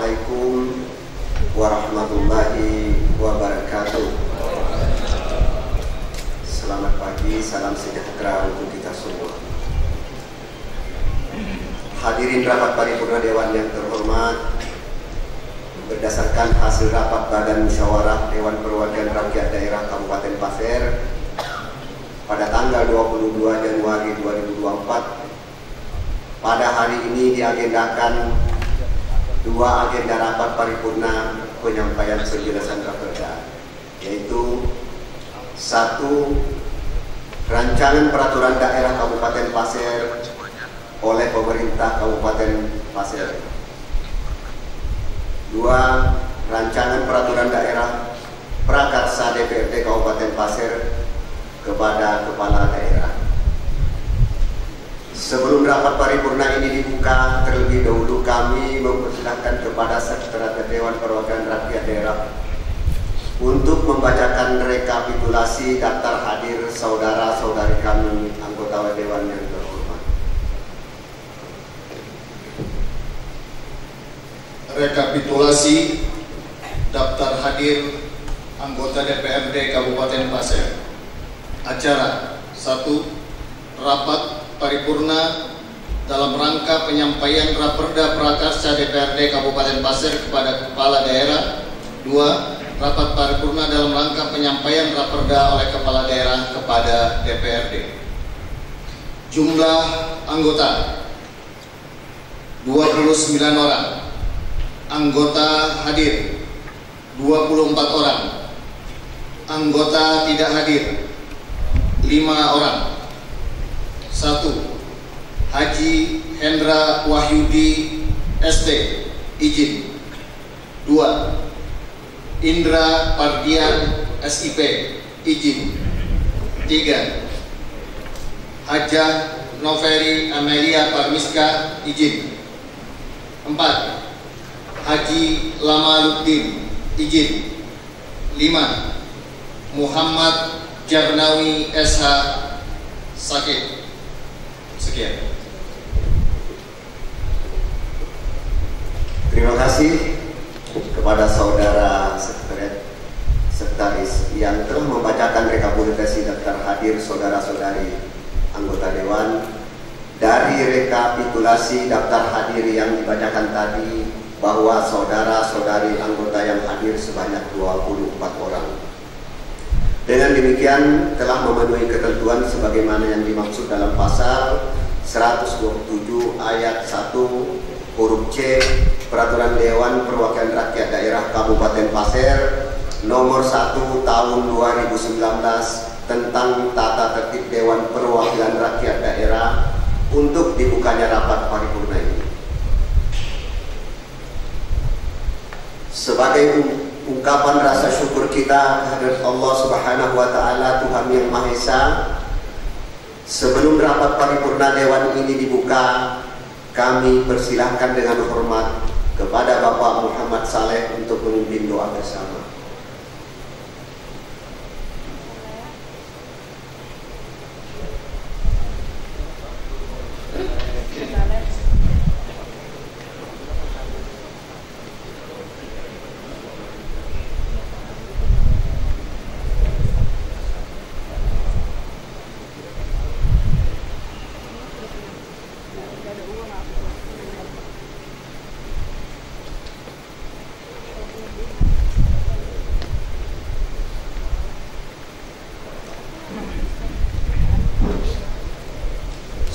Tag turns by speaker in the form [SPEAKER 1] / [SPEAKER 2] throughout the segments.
[SPEAKER 1] Assalamualaikum warahmatullahi wabarakatuh. Selamat pagi, salam sejahtera untuk kita semua. Hadirin rapat paripurna Dewan yang terhormat, berdasarkan hasil rapat Badan Musyawarah Dewan Perwakilan Rakyat Daerah Kabupaten Pasir pada tanggal 22 Januari 2024, pada hari ini diagendakan dua agenda rapat paripurna penyampaian penjelasan raperda, yaitu satu, rancangan peraturan daerah Kabupaten Pasir oleh pemerintah Kabupaten Pasir. Dua, rancangan peraturan daerah prakarsa DPRD Kabupaten Pasir kepada kepala daerah. Sebelum rapat paripurna ini dibuka, terlebih dahulu kami mempersilahkan kepada Sekretariat Dewan Perwakilan Rakyat Daerah untuk membacakan rekapitulasi daftar hadir saudara-saudari kami anggota Dewan yang terhormat.
[SPEAKER 2] Rekapitulasi daftar hadir anggota DPRD Kabupaten Pasir. Acara 1. Rapat paripurna dalam rangka penyampaian raperda prakarsa DPRD Kabupaten Pasir kepada kepala daerah. 2. Rapat paripurna dalam rangka penyampaian raperda oleh kepala daerah kepada DPRD. Jumlah anggota 29 orang. Anggota hadir 24 orang. Anggota tidak hadir 5 orang. 1. Haji Hendra Wahyudi ST, izin. 2. Indra Pardian SIP, izin. 3. Hajah Noveri Amelia Parmiska, izin. 4. Haji Lamaluddin, izin. 5. Muhammad Jarnawi SH, sakit. Sekian.
[SPEAKER 1] Terima kasih kepada saudara sekretaris yang telah membacakan rekapitulasi daftar hadir saudara-saudari anggota Dewan. Dari rekapitulasi daftar hadir yang dibacakan tadi, bahwa saudara-saudari anggota yang hadir sebanyak 24 orang. Dengan demikian telah memenuhi ketentuan sebagaimana yang dimaksud dalam pasal 127 ayat 1 huruf C Peraturan Dewan Perwakilan Rakyat Daerah Kabupaten Pasir nomor 1 tahun 2019 tentang tata tertib Dewan Perwakilan Rakyat Daerah untuk dibukanya rapat paripurna ini. Sebagai ungkapan rasa syukur kita kehadirat Allah Subhanahu wa Ta'ala, Tuhan yang Maha Esa, sebelum rapat paripurna Dewan ini dibuka, kami persilahkan dengan hormat kepada Bapak Muhammad Saleh untuk memimpin doa bersama.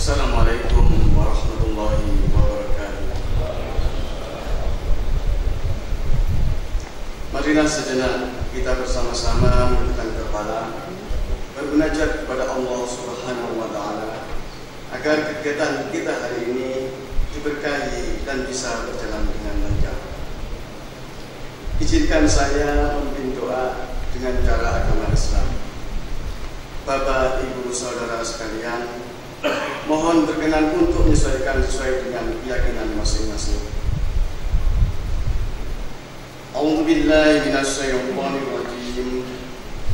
[SPEAKER 3] Assalamualaikum warahmatullahi wabarakatuh. Marilah sejenak kita bersama-sama menundukkan kepala, bermunajat kepada Allah Subhanahu wa Ta'ala agar kegiatan kita hari ini diberkahi dan bisa berjalan dengan lancar. Izinkan saya memimpin doa dengan cara agama Islam. Bapak, Ibu, Saudara sekalian, mohon berkenan untuk menyesuaikan sesuai dengan keyakinan masing-masing. A'udzu billahi minasy syaithanir rajim.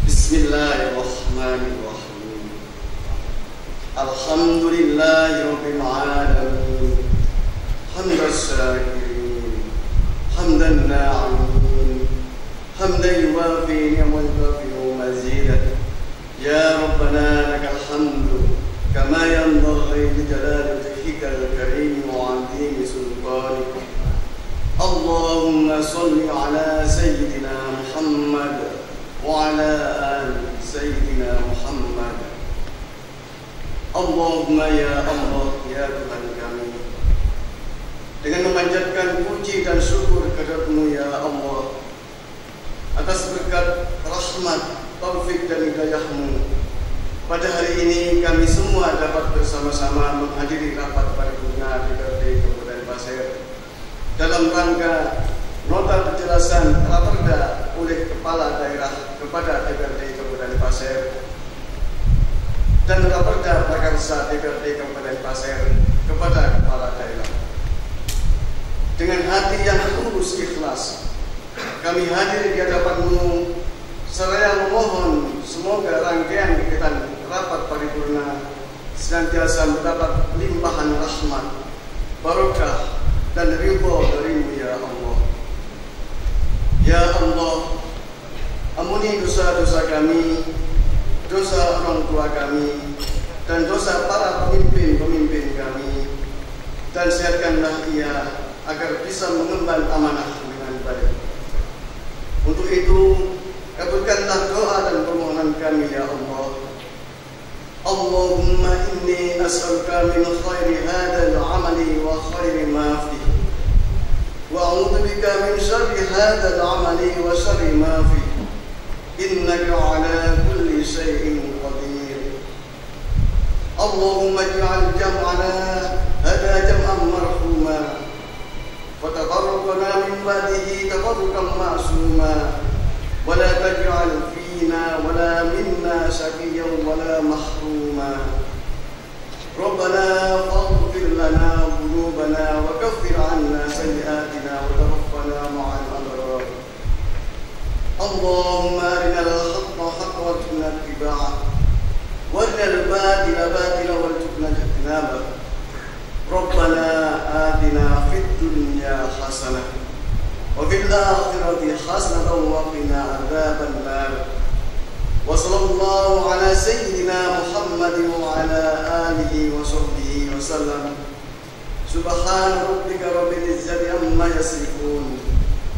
[SPEAKER 3] Bismillahirrahmanirrahim. Alhamdulillahirabbil alamin. Hamdas syakirin. حمدا ناعمين حمدا يوافي نعما يكافئ مزيدا يا ربنا لك الحمد كما ينبغي لجلال وجهك الكريم وعظيم سلطانك اللهم صل على سيدنا محمد وعلى آل سيدنا محمد. Allahumma ya Allah ya Tuhan kami, dengan memanjatkan puji dan syukur kehadirat-Mu ya Allah atas berkat rahmat, taufik dan hidayah-Mu, pada hari ini kami semua dapat bersama-sama menghadiri rapat paripurna DPRD Kabupaten Pasir dalam rangka nota penjelasan raperda oleh Kepala Daerah kepada DPRD Kabupaten Pasir dan raperda prakarsa DPRD Kabupaten Pasir kepada Kepala Daerah. Dengan hati yang tulus ikhlas, kami hadir di hadapan-Mu seraya memohon semoga rangkaian kegiatan rapat paripurna senantiasa mendapat limpahan rahmat, barokah dan ridho dari-Mu ya Allah. Ya Allah, ampuni dosa-dosa kami, dosa orang tua kami, dan dosa para pemimpin-pemimpin kami, dan sehatkanlah ia agar bisa mengemban amanah dengan baik. Untuk itu, kabulkanlah doa dan permohonan kami ya Allah. Allahumma inni as'aluka min khairi hadzal amali wa khairi ma fihi, wa a'udzu bika min syarri hadzal amali wa syarri ma fihi. Innaka 'ala kulli syai'in qadir. Allahumma ij'al jam'ana hadha jam'an marhuma wa tafarraqna min ba'dihi tafarruqan ma'suma wa la taj'al fina wa la minna shaqiyyan wa la mahruma. Rabbana faghfir lana dhunubana wa kaffir 'anna sayyi'atina wa tawaffana ma'al abrar. اللهم أرنا الحق حقا وارزقنا اتباعه وأرنا الباطل باطلا وارزقنا اجتنابه. ربنا آتنا في الدنيا حسنة وفي الآخرة حسنة وقنا عذاب النار. وصلى الله على سيدنا محمد وعلى آله وصحبه وسلم. سبحان ربك رب العزة عما يصفون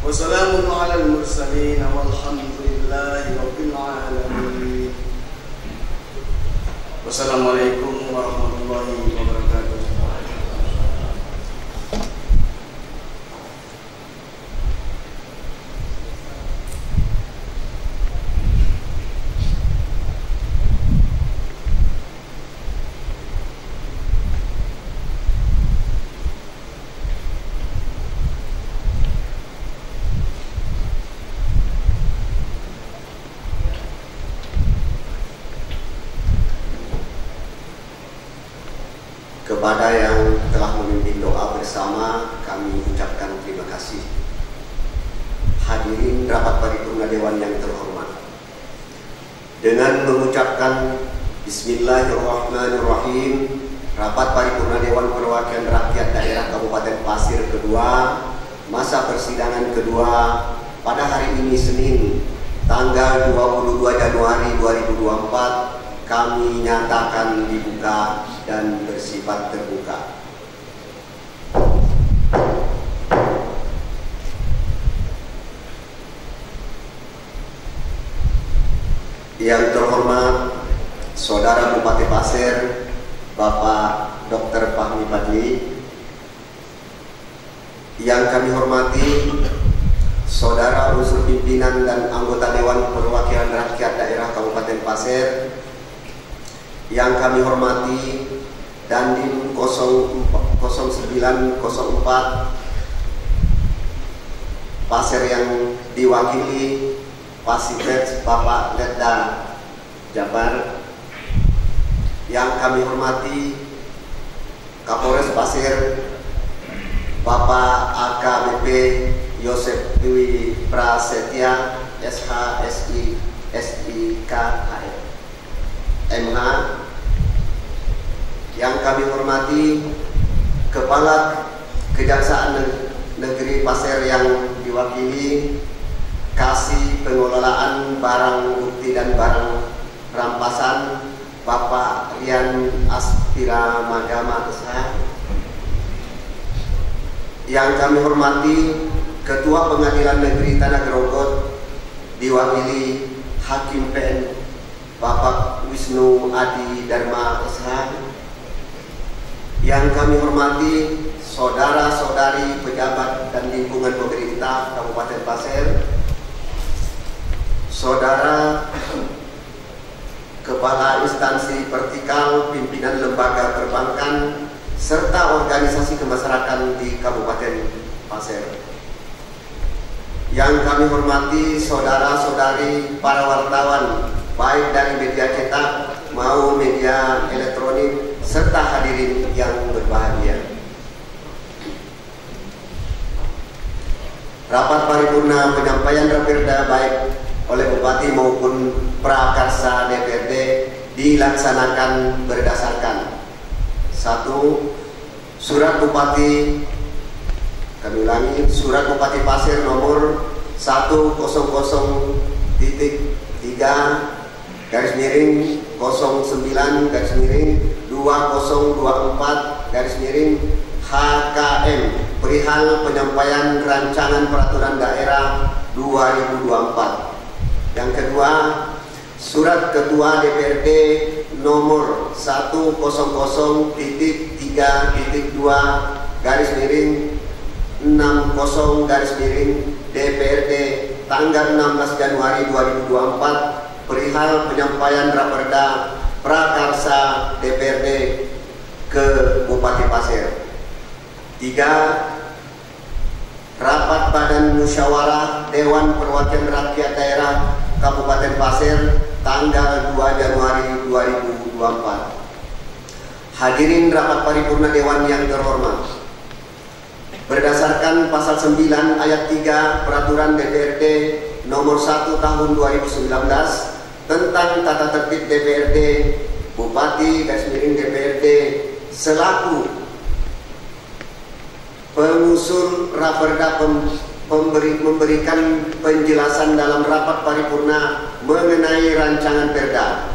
[SPEAKER 3] وسلام على المرسلين والحمد لله رب العالمين. Wassalamualaikum warahmatullahi wabarakatuh.
[SPEAKER 1] Kepada yang telah memimpin doa bersama, kami ucapkan terima kasih. Hadirin rapat paripurna Dewan yang terhormat, dengan mengucapkan Bismillahirrahmanirrahim, rapat paripurna Dewan Perwakilan Rakyat Daerah Kabupaten Pasir kedua, masa persidangan kedua pada hari ini Senin tanggal 22 Januari 2024 kami nyatakan dibuka dan bersifat terbuka. Yang terhormat Saudara Bupati Pasir Bapak Dr. Fahmi Fadli, yang kami hormati Saudara unsur pimpinan dan anggota Dewan Perwakilan Rakyat Daerah Kabupaten Pasir, yang kami hormati Dandim 0904 Pasir yang diwakili Pasifet Bapak Letda Jabar, yang kami hormati Kapolres Pasir Bapak AKBP Yosef Dwi Prasetya SHSI SIK MH, yang kami hormati Kepala Kejaksaan Negeri Pasir yang diwakili Kasih Pengelolaan Barang Bukti dan Barang Rampasan Bapak Rian Aspira Magama SH. Yang kami hormati Ketua Pengadilan Negeri Tanah Grogol diwakili Hakim PN Bapak Wisnu Adi Dharma SH. Yang kami hormati saudara-saudari pejabat dan lingkungan pemerintah Kabupaten Pasir, saudara kepala instansi vertikal pimpinan lembaga perbankan serta organisasi kemasyarakatan di Kabupaten Pasir. Yang kami hormati saudara-saudari para wartawan baik dari media cetak maupun media elektronik serta hadirin yang berbahagia. Rapat paripurna penyampaian Raperda baik oleh Bupati maupun Prakarsa DPRD dilaksanakan berdasarkan 1. Surat Bupati, kami ulangi, Surat Bupati Pasir nomor 100-09-2024-HKM perihal penyampaian rancangan peraturan daerah 2024. Yang kedua, Surat Ketua DPRD nomor 100-30-2-60-DPRD tanggal 16 Januari 2024 perihal penyampaian Raperda Prakarsa DPRD ke Bupati Pasir. 3. Rapat Badan Musyawarah Dewan Perwakilan Rakyat Daerah Kabupaten Pasir tanggal 2 Januari 2024. Hadirin rapat paripurna Dewan yang terhormat, berdasarkan pasal 9 ayat 3 Peraturan DPRD nomor 1 tahun 2019 tentang tata tertib DPRD, Bupati DPRD selaku pengusul Raperda memberikan penjelasan dalam rapat paripurna mengenai rancangan perda.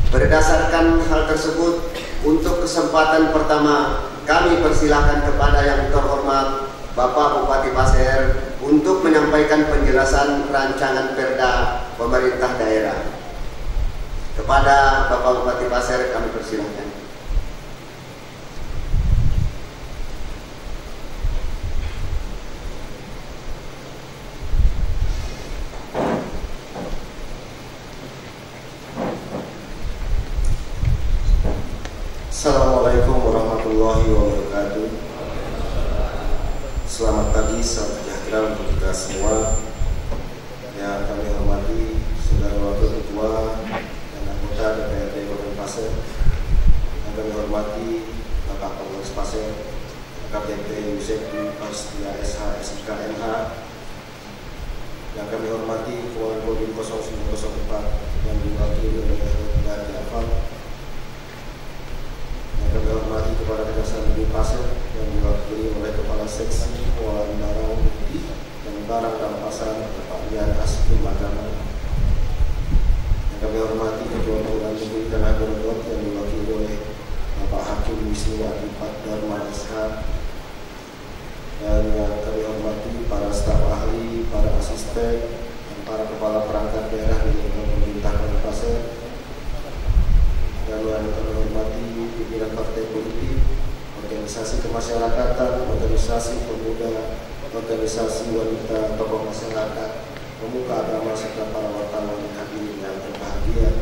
[SPEAKER 1] Berdasarkan hal tersebut, untuk kesempatan pertama kami persilahkan kepada yang terhormat Bapak Bupati Pasir untuk menyampaikan penjelasan rancangan perda pemerintah daerah. Kepada Bapak Bupati Pasir kami persilahkan.
[SPEAKER 4] Assalamualaikum warahmatullahi wabarakatuh. Selamat pagi, salam sejahtera untuk kita semua. Yang kami hormati Saudara Wakil Ketua dan anggota DPRD Kabupaten Pasir, yang kami hormati Bapak Kapolres Pasir, KPT Yusefu Pastia SH SIK MH, yang kami hormati Ketua Kodim 0904 yang diwakili oleh Dari Afal, yang kami hormati kepada Kejaksaan Negeri Pasir yang diwakili oleh Kepala Seksi Pengelolaan Barang Bukti dan Barang Rampasan Bapak Rian Aspira Magama, yang kami hormati Ketua Pengadilan Negeri Tanah Grogol yang diwakili oleh Bapak Hakim Wisnu Adi Dharma SH, dan yang kami hormati para staf ahli, para asisten, dan para kepala perangkat daerah di pemerintah Kabupaten Pasir, dan yang kami hormati pimpinan partai politik, organisasi kemasyarakatan, organisasi pemuda, organisasi wanita, tokoh masyarakat, pemuka agama, serta para wartawan dan hadirin yang berbahagia.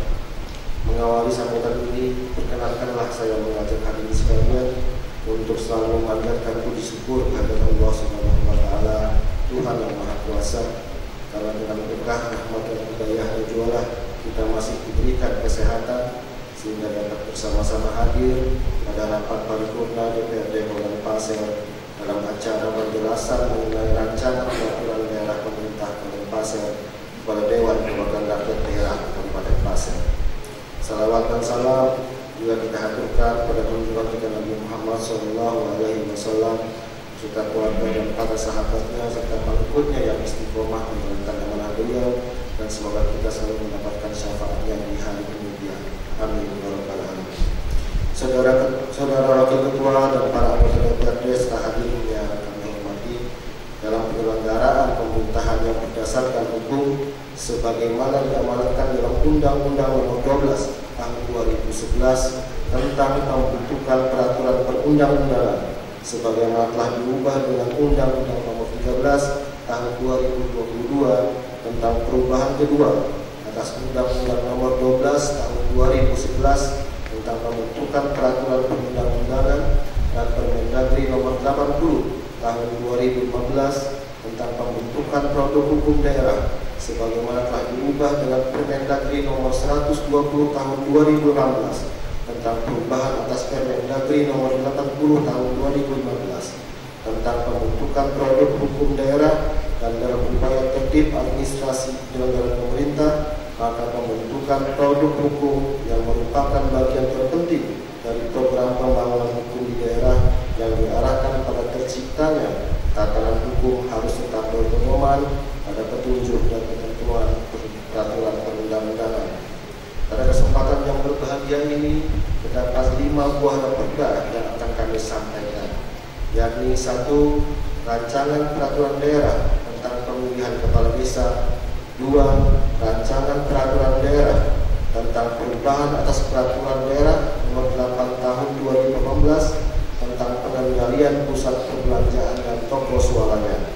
[SPEAKER 4] Mengawali sambutan ini, perkenankanlah saya mengajak hadirin sekalian untuk selalu memanjatkan puji syukur kehadirat Allah Subhanahu wa Ta'ala, Tuhan yang Maha Kuasa, karena dengan berkah, rahmat dan hidayah dan jualah kita masih diberikan kesehatan sehingga dapat bersama-sama hadir pada rapat paripurna DPRD Kabupaten Pasir dalam acara penjelasan mengenai rancangan peraturan daerah pemerintah Kabupaten Pasir kepada Dewan Perwakilan Rakyat Daerah Kabupaten Pasir. Salawat dan salam juga kita haturkan pada junjungan kita Nabi Muhammad SAW serta keluarga dan para sahabatnya serta pengikutnya yang istiqomah menjalankan amanah beliau, dan semoga kita selalu mendapatkan syafaatnya di hari kemudian. Amin ya rabbal alamin. Saudara wakil ketua dan para anggota DPRD serta hadirin yang kami hormati, dalam penyelenggaraan pemerintahan yang berdasarkan hukum sebagaimana diamanatkan dalam Undang-Undang Nomor 12 Tahun 2011 tentang pembentukan peraturan perundang-undangan sebagaimana telah diubah dengan Undang-Undang Nomor 13 Tahun 2022 tentang perubahan kedua atas Undang-Undang Nomor 12 Tahun 2011 tentang pembentukan peraturan perundang-undangan dan Permendagri Nomor 80 Tahun 2015 tentang pembentukan produk hukum daerah sebagaimana telah diubah dengan Permendagri Nomor 120 Tahun 2016 tentang perubahan atas Permendagri Nomor 80 Tahun 2015 tentang pembentukan produk hukum daerah, dan dalam upaya tertib administrasi penyelenggaraan pemerintah, maka pembentukan produk hukum yang merupakan bagian terpenting dari program pembangunan hukum di daerah yang diarahkan pada terciptanya tatanan hukum harus tetap berpedoman pada petunjuk dan ketentuan peraturan perundang-undangan. Pada kesempatan yang berbahagia ini terdapat 5 buah raperda yang akan kami sampaikan, yakni 1. Rancangan peraturan daerah tentang pemilihan kepala desa. 2. Rancangan peraturan daerah tentang perubahan atas peraturan daerah Nomor 8 Tahun 2018 tentang pengendalian pusat perbelanjaan dan toko swalayan.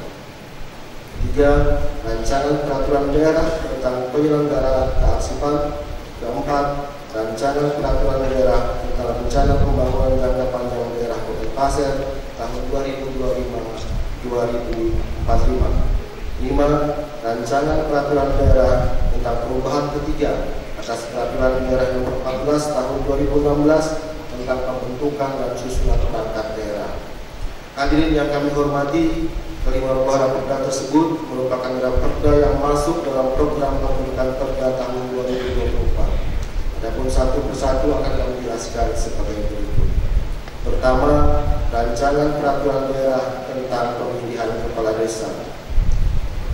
[SPEAKER 4] 3. Rancangan peraturan daerah tentang penyelenggaraan kearsipan. 4. Rancangan peraturan daerah tentang rencana pembangunan jangka panjang daerah Kota Pasir tahun 2025-2045. 5. Rancangan peraturan daerah tentang perubahan ketiga atas peraturan daerah Nomor 14 Tahun 2016 tentang pembentukan dan susunan perangkat daerah. Hadirin yang kami hormati, kelima buah raperda tersebut merupakan raperda yang masuk dalam program pembentukan perda tahun 2024. Adapun satu persatu akan kami jelaskan sebagai berikut. Pertama, rancangan peraturan daerah tentang pemilihan kepala desa.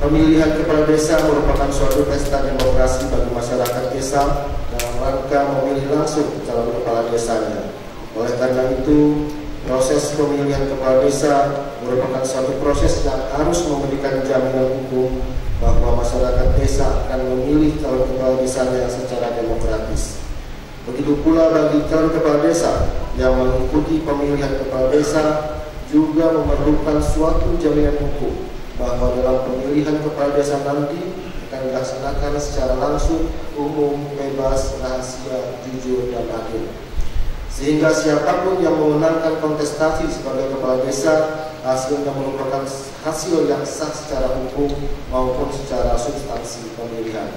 [SPEAKER 4] Pemilihan kepala desa merupakan suatu pesta demokrasi bagi masyarakat desa dalam rangka memilih langsung calon kepala desanya. Oleh karena itu, proses pemilihan kepala desa merupakan suatu proses yang harus memberikan jaminan hukum bahwa masyarakat desa akan memilih calon kepala desanya secara demokratis. Begitu pula bagi calon kepala desa yang mengikuti pemilihan kepala desa juga memerlukan suatu jaminan hukum bahwa dalam pemilihan kepala desa nanti akan dilaksanakan secara langsung, umum, bebas, rahasia, jujur, dan adil. Sehingga siapapun yang memenangkan kontestasi sebagai kepala desa, hasilnya merupakan hasil yang sah secara hukum maupun secara substansi pemilihan.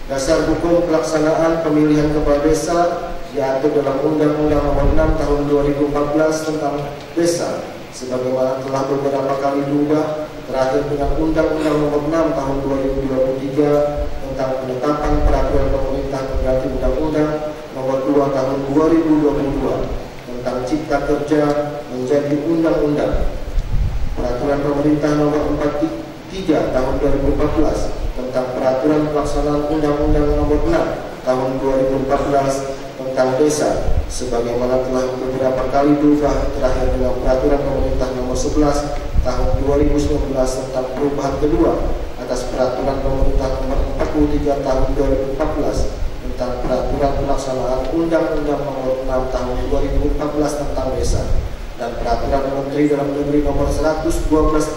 [SPEAKER 4] Dasar hukum pelaksanaan pemilihan kepala desa diatur dalam Undang-Undang Nomor 6 Tahun 2014 tentang desa, sebagaimana telah beberapa kali diubah, terakhir dengan Undang-Undang Nomor 6 Tahun 2023 tentang penetapan peraturan pemerintah pengganti Undang-Undang Nomor 2 Tahun 2022 tentang Cipta Kerja menjadi Undang-Undang. Peraturan pemerintah Nomor 43 Tahun 2014 tentang peraturan pelaksanaan Undang-Undang Nomor 6 Tahun 2014 tentang desa, sebagaimana telah beberapa kali diubah, terakhir dengan peraturan pemerintah Nomor 11 Tahun 2019 tentang perubahan kedua atas peraturan pemerintah Nomor 43 Tahun 2014 tentang peraturan pelaksanaan Undang-Undang Nomor 6 Tahun 2014 tentang desa, dan peraturan Menteri Dalam Negeri Nomor 112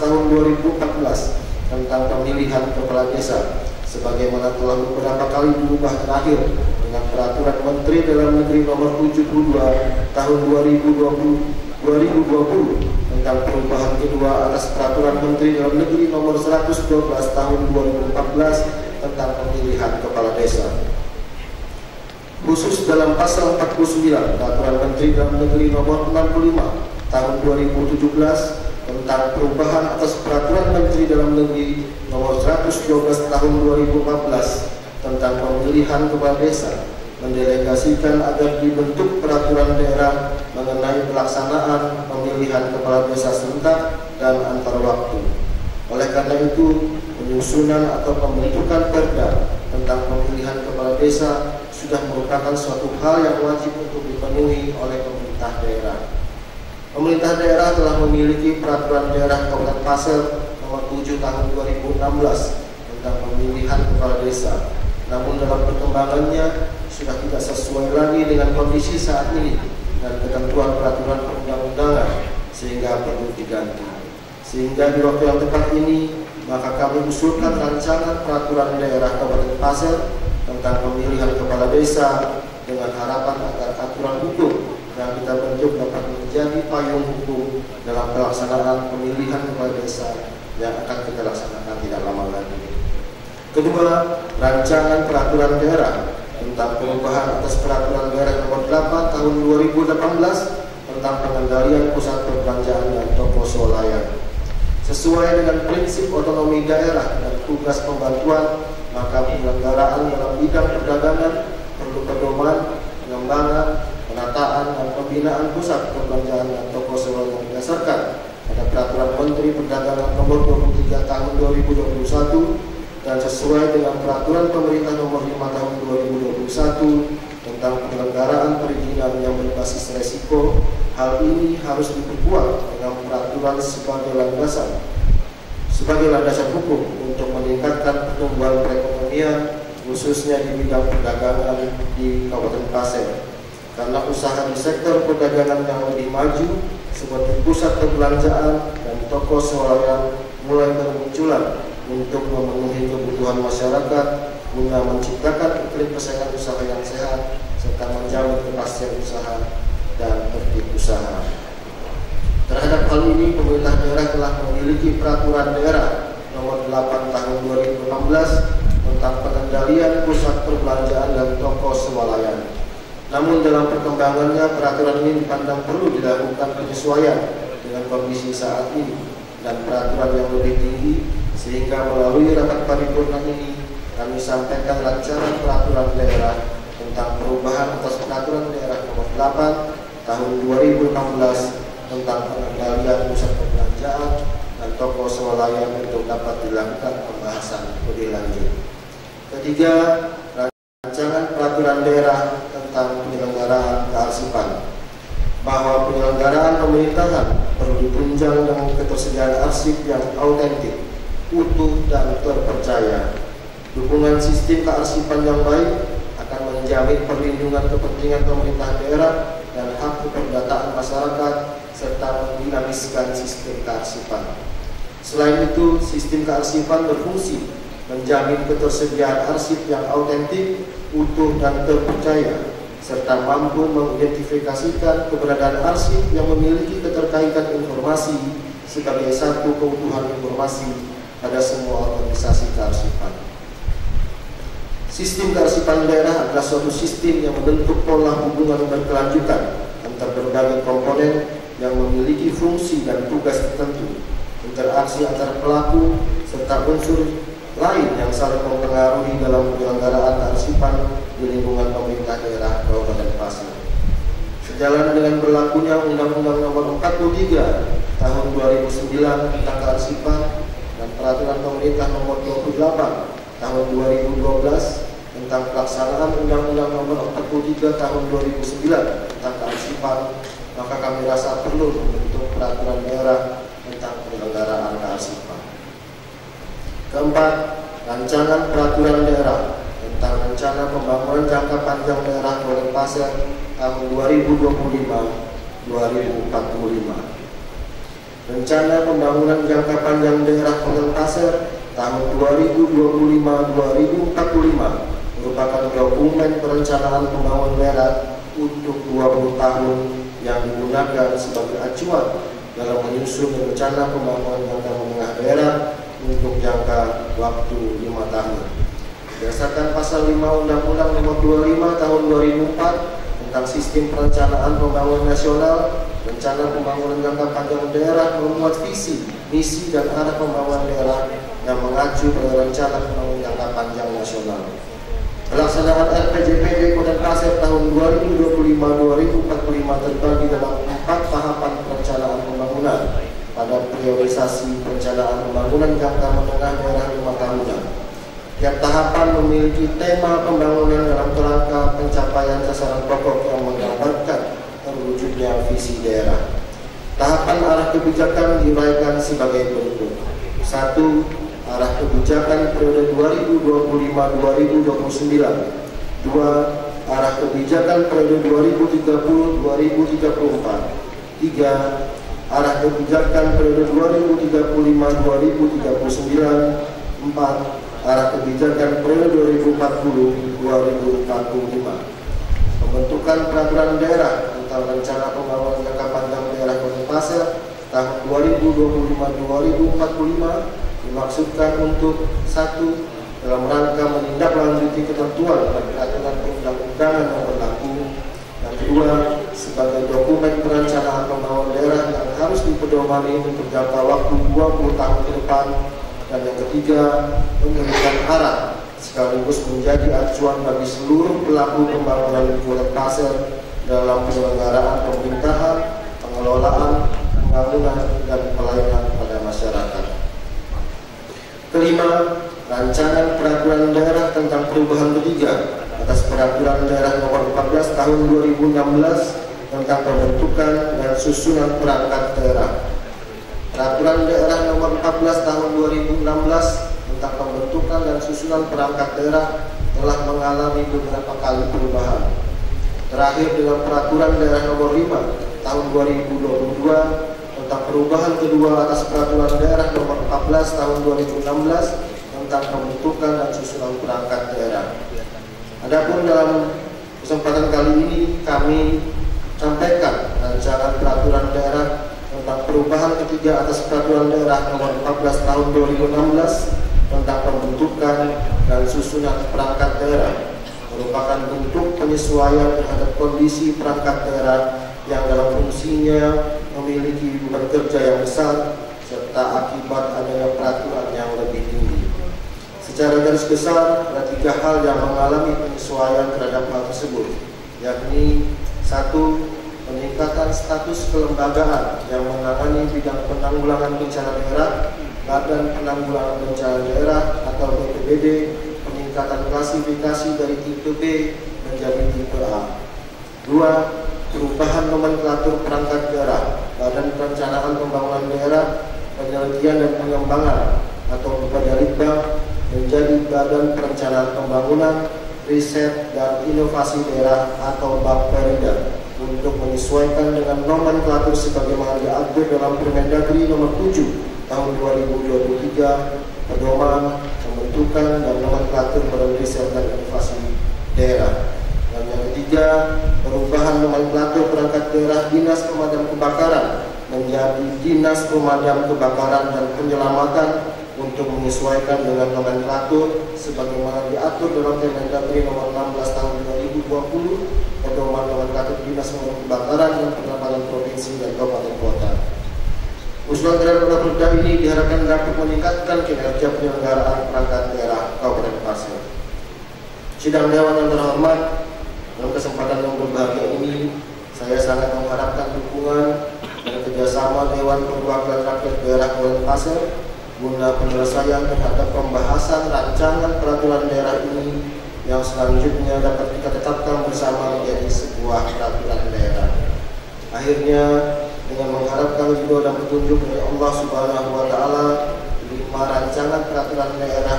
[SPEAKER 4] Tahun 2014 tentang pemilihan kepala desa, sebagaimana telah beberapa kali diubah, terakhir dengan peraturan Menteri Dalam Negeri Nomor 72 Tahun 2020 tentang perubahan kedua atas peraturan Menteri Dalam Negeri Nomor 112 Tahun 2014 tentang pemilihan kepala desa. Khusus dalam pasal 49 peraturan Menteri Dalam Negeri Nomor 65 Tahun 2017 tentang perubahan atas peraturan Menteri Dalam Negeri Nomor 112 Tahun 2014 tentang pemilihan kepala desa, mendelegasikan agar dibentuk peraturan daerah mengenai pelaksanaan pemilihan kepala desa serentak dan antar waktu. Oleh karena itu, penyusunan atau pembentukan perda tentang pemilihan kepala desa sudah merupakan suatu hal yang wajib untuk dipenuhi oleh pemerintah daerah. Pemerintah daerah telah memiliki peraturan daerah Kabupaten Pasir nomor 7 tahun 2016 tentang pemilihan kepala desa. Namun dalam perkembangannya sudah tidak sesuai lagi dengan kondisi saat ini dan ketentuan peraturan perundang-undangan, sehingga perlu diganti. Sehingga di waktu yang tepat ini, maka kami usulkan rancangan peraturan daerah Kabupaten Pasir tentang pemilihan kepala desa dengan harapan agar aturan hukum yang kita bentuk dapat menjadi payung hukum dalam pelaksanaan pemilihan kepala desa yang akan kita laksanakan tidak lama lagi. Kedua, rancangan peraturan daerah tentang perubahan atas peraturan daerah nomor 8 tahun 2018 tentang pengendalian pusat perbelanjaan dan toko swalayan. Sesuai dengan prinsip otonomi daerah dan tugas pembantuan, maka penyelenggaraan dalam bidang perdagangan perlu pedoman, pengembangan, penataan dan pembinaan pusat perbelanjaan dan toko swalayan berdasarkan pada Peraturan Menteri Perdagangan nomor 23 tahun 2021 dan sesuai dengan Peraturan Pemerintah nomor 5 tahun 2021 tentang penyelenggaraan perizinan yang berbasis resiko. Hal ini harus diperkuat dengan peraturan sebagai landasan hukum untuk meningkatkan pertumbuhan perekonomian, khususnya di bidang perdagangan di Kabupaten Pasir. Karena usaha di sektor perdagangan yang lebih maju seperti pusat perbelanjaan dan toko swalayan mulai bermunculan untuk memenuhi kebutuhan masyarakat guna menciptakan iklim persaingan usaha yang sehat serta menjamin kepastian usaha dan tertib usaha. Terhadap hal ini, pemerintah daerah telah memiliki peraturan daerah nomor 8 tahun 2016 tentang pengendalian pusat perbelanjaan dan toko swalayan. Namun dalam perkembangannya, peraturan ini dipandang perlu dilakukan penyesuaian dengan kondisi saat ini dan peraturan yang lebih tinggi, sehingga melalui rapat paripurna ini kami sampaikan rancangan peraturan daerah tentang perubahan atas peraturan daerah nomor 8 tahun 2016 tentang pengendalian pusat perbelanjaan dan toko swalayan untuk dapat dilakukan pembahasan lebih lanjut. Ketiga, rancangan peraturan daerah tentang penyelenggaraan kearsipan, bahwa penyelenggaraan pemerintahan perlu ditunjang dengan ketersediaan arsip yang autentik, utuh dan terpercaya. Dukungan sistem kearsipan yang baik akan menjamin perlindungan kepentingan pemerintah daerah dan hak keperdataan masyarakat serta mendinamiskan sistem kearsipan. Selain itu, sistem kearsipan berfungsi menjamin ketersediaan arsip yang autentik, utuh dan terpercaya, serta mampu mengidentifikasikan keberadaan arsip yang memiliki keterkaitan informasi sebagai satu keutuhan informasi pada semua organisasi kearsipan. Sistem kearsipan daerah adalah suatu sistem yang membentuk pola hubungan berkelanjutan antar berbagai komponen yang memiliki fungsi dan tugas tertentu, interaksi antar pelaku, serta unsur lain yang saling mempengaruhi dalam penyelenggaraan kearsipan di lingkungan pemerintah daerah Kabupaten Pasir. Sejalan dengan berlakunya Undang-Undang Nomor 43 Tahun 2009 tentang kearsipan dan Peraturan Pemerintah Nomor 28 Tahun 2012 tentang pelaksanaan Undang-Undang Nomor 43 Tahun 2009 tentang kearsipan, maka kami rasa perlu membentuk peraturan daerah tentang penyelenggaraan kearsipan. Keempat, rancangan peraturan daerah tentang rencana pembangunan jangka panjang daerah Kabupaten Pasir tahun 2025-2045. Rencana pembangunan jangka panjang daerah Kabupaten Pasir tahun 2025-2045 merupakan dokumen perencanaan pembangunan daerah untuk 20 tahun yang digunakan sebagai acuan dalam menyusun rencana pembangunan jangka menengah daerah untuk jangka waktu 5 tahun. Berdasarkan pasal 5 Undang-Undang Nomor 25 Tahun 2004 tentang Sistem Perencanaan Pembangunan Nasional, rencana pembangunan jangka panjang daerah memuat visi, misi dan arah pembangunan daerah yang mengacu pada rencana pembangunan jangka panjang nasional. Pelaksanaan RPJPD Kota Pasir tahun 2025-2045 terbagi dalam 4 tahapan perencanaan pembangunan pada priorisasi perencanaan pembangunan jangka menengah daerah 5 tahunan. Tiap tahapan memiliki tema pembangunan dalam kerangka pencapaian sasaran pokok yang menggambarkan terwujudnya visi daerah. Tahapan arah kebijakan diuraikan sebagai berikut. 1. Arah kebijakan periode 2025-2029. 2. Arah kebijakan periode 2030-2034. 3. Arah kebijakan periode 2035-2039. 4. Arah kebijakan periode 2040-2045. Pembentukan peraturan daerah tentang rencana pembangunan jangka panjang daerah Kota Pasir tahun 2025-2045 dimaksudkan untuk 1. Dalam rangka menindaklanjuti ketentuan dan peraturan perundang-undangan yang berlaku. Dan 2. Sebagai dokumen perencanaan pembangunan daerah yang harus dipedomani untuk jangka waktu 20 tahun ke depan. Dan yang ketiga, memberikan arah sekaligus menjadi acuan bagi seluruh pelaku pembangunan di Kota Pasir dalam penyelenggaraan pemerintahan, pengelolaan, pembangunan, dan pelayanan pada masyarakat. Kelima, rancangan peraturan daerah tentang perubahan ketiga atas peraturan daerah nomor 14 tahun 2016 tentang pembentukan dan susunan perangkat daerah. Peraturan daerah nomor 14 tahun 2016 tentang pembentukan dan susunan perangkat daerah telah mengalami beberapa kali perubahan. Terakhir dalam peraturan daerah nomor 5 tahun 2022 tentang perubahan kedua atas peraturan daerah nomor 14 tahun 2016 tentang pembentukan dan susunan perangkat daerah. Adapun dalam kesempatan kali ini kami sampaikan rancangan peraturan daerah tentang perubahan ketiga atas peraturan daerah nomor 14 tahun 2016 tentang pembentukan dan susunan perangkat daerah merupakan bentuk penyesuaian terhadap kondisi perangkat daerah yang dalam fungsinya memiliki beban kerja yang besar serta akibat adanya peraturan yang lebih tinggi. Secara garis besar ada 3 hal yang mengalami penyesuaian terhadap hal tersebut, yakni 1. Peningkatan status kelembagaan yang menangani bidang penanggulangan bencana daerah, Badan Penanggulangan Bencana Daerah atau BPBD, peningkatan klasifikasi dari tipe B menjadi tipe A. 2. Perubahan nomenklatur perangkat daerah, Badan Perencanaan Pembangunan Daerah, Penelitian dan Pengembangan atau Bapedalitbang menjadi Badan Perencanaan Pembangunan, Riset dan Inovasi Daerah atau Bapperida untuk menyesuaikan dengan nomenklatur sebagaimana diatur dalam Permendagri nomor 7 tahun 2023 pedoman pembentukan dan nomenklatur Badan Riset dan Inovasi Daerah. Dan yang ketiga, perubahan nomenklatur perangkat daerah Dinas Pemadam Kebakaran menjadi Dinas Pemadam Kebakaran dan Penyelamatan untuk menyesuaikan dengan nomenklatur sebagaimana diatur dalam Permendagri nomor 16 tahun 2020 pedoman nomenklatur Dinas Pemadam Kebakaran dan Penyelamatan Provinsi dan Kabupaten Kota. Usulan terhadap perda ini diharapkan dapat meningkatkan kinerja penyelenggaraan perangkat daerah Kabupaten Pasir. Sidang Dewan yang terhormat, dalam kesempatan yang berbahagia ini, saya sangat mengharapkan dukungan dan kerjasama Dewan Perwakilan Rakyat Daerah Kabupaten Pasir guna penyelesaian terhadap pembahasan rancangan peraturan daerah ini yang selanjutnya dapat kita tetapkan bersama menjadi sebuah peraturan daerah. Akhirnya, dengan mengharapkan ridho dan petunjuk dari Allah Subhanahu wa Ta'ala, 5 rancangan peraturan daerah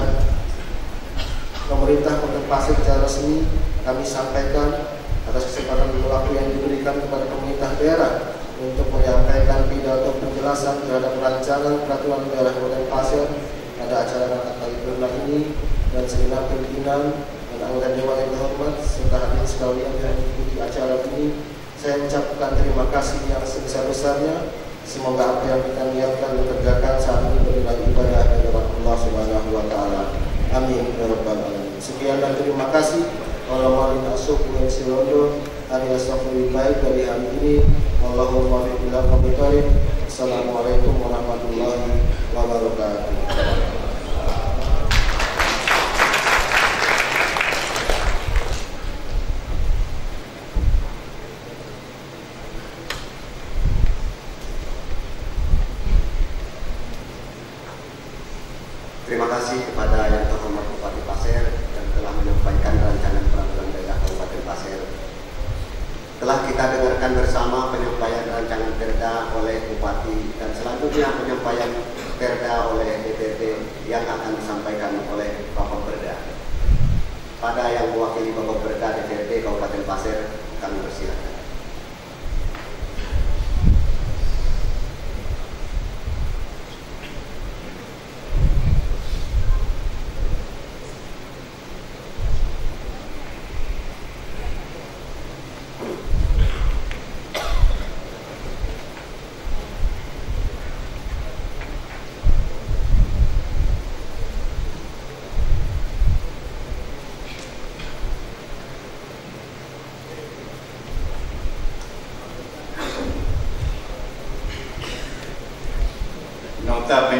[SPEAKER 4] pemerintah Kota Pasir secara resmi kami sampaikan atas kesempatan waktu yang diberikan kepada pemerintah daerah untuk menyampaikan pidato penjelasan terhadap rancangan peraturan daerah Kota Pasir pada acara angkat paripurna ini, dan segenap pimpinan dan anggota dewan yang terhormat serta hadirin sekalian yang mengikuti acara ini, saya ucapkan terima kasih yang sebesar-besarnya. Semoga apa yang kita niatkan dan kerjakan saat ini bernilai ibadah di hadapan Allah Subhanahu wa Ta'ala. Amin ya rabbal alamin. Sekian dan terima kasih. Allahumma asuh wa silondo hari asafuri baik dari hari ini. Allahumma bi'illah wa bi'tarik. Assalamualaikum warahmatullahi wabarakatuh.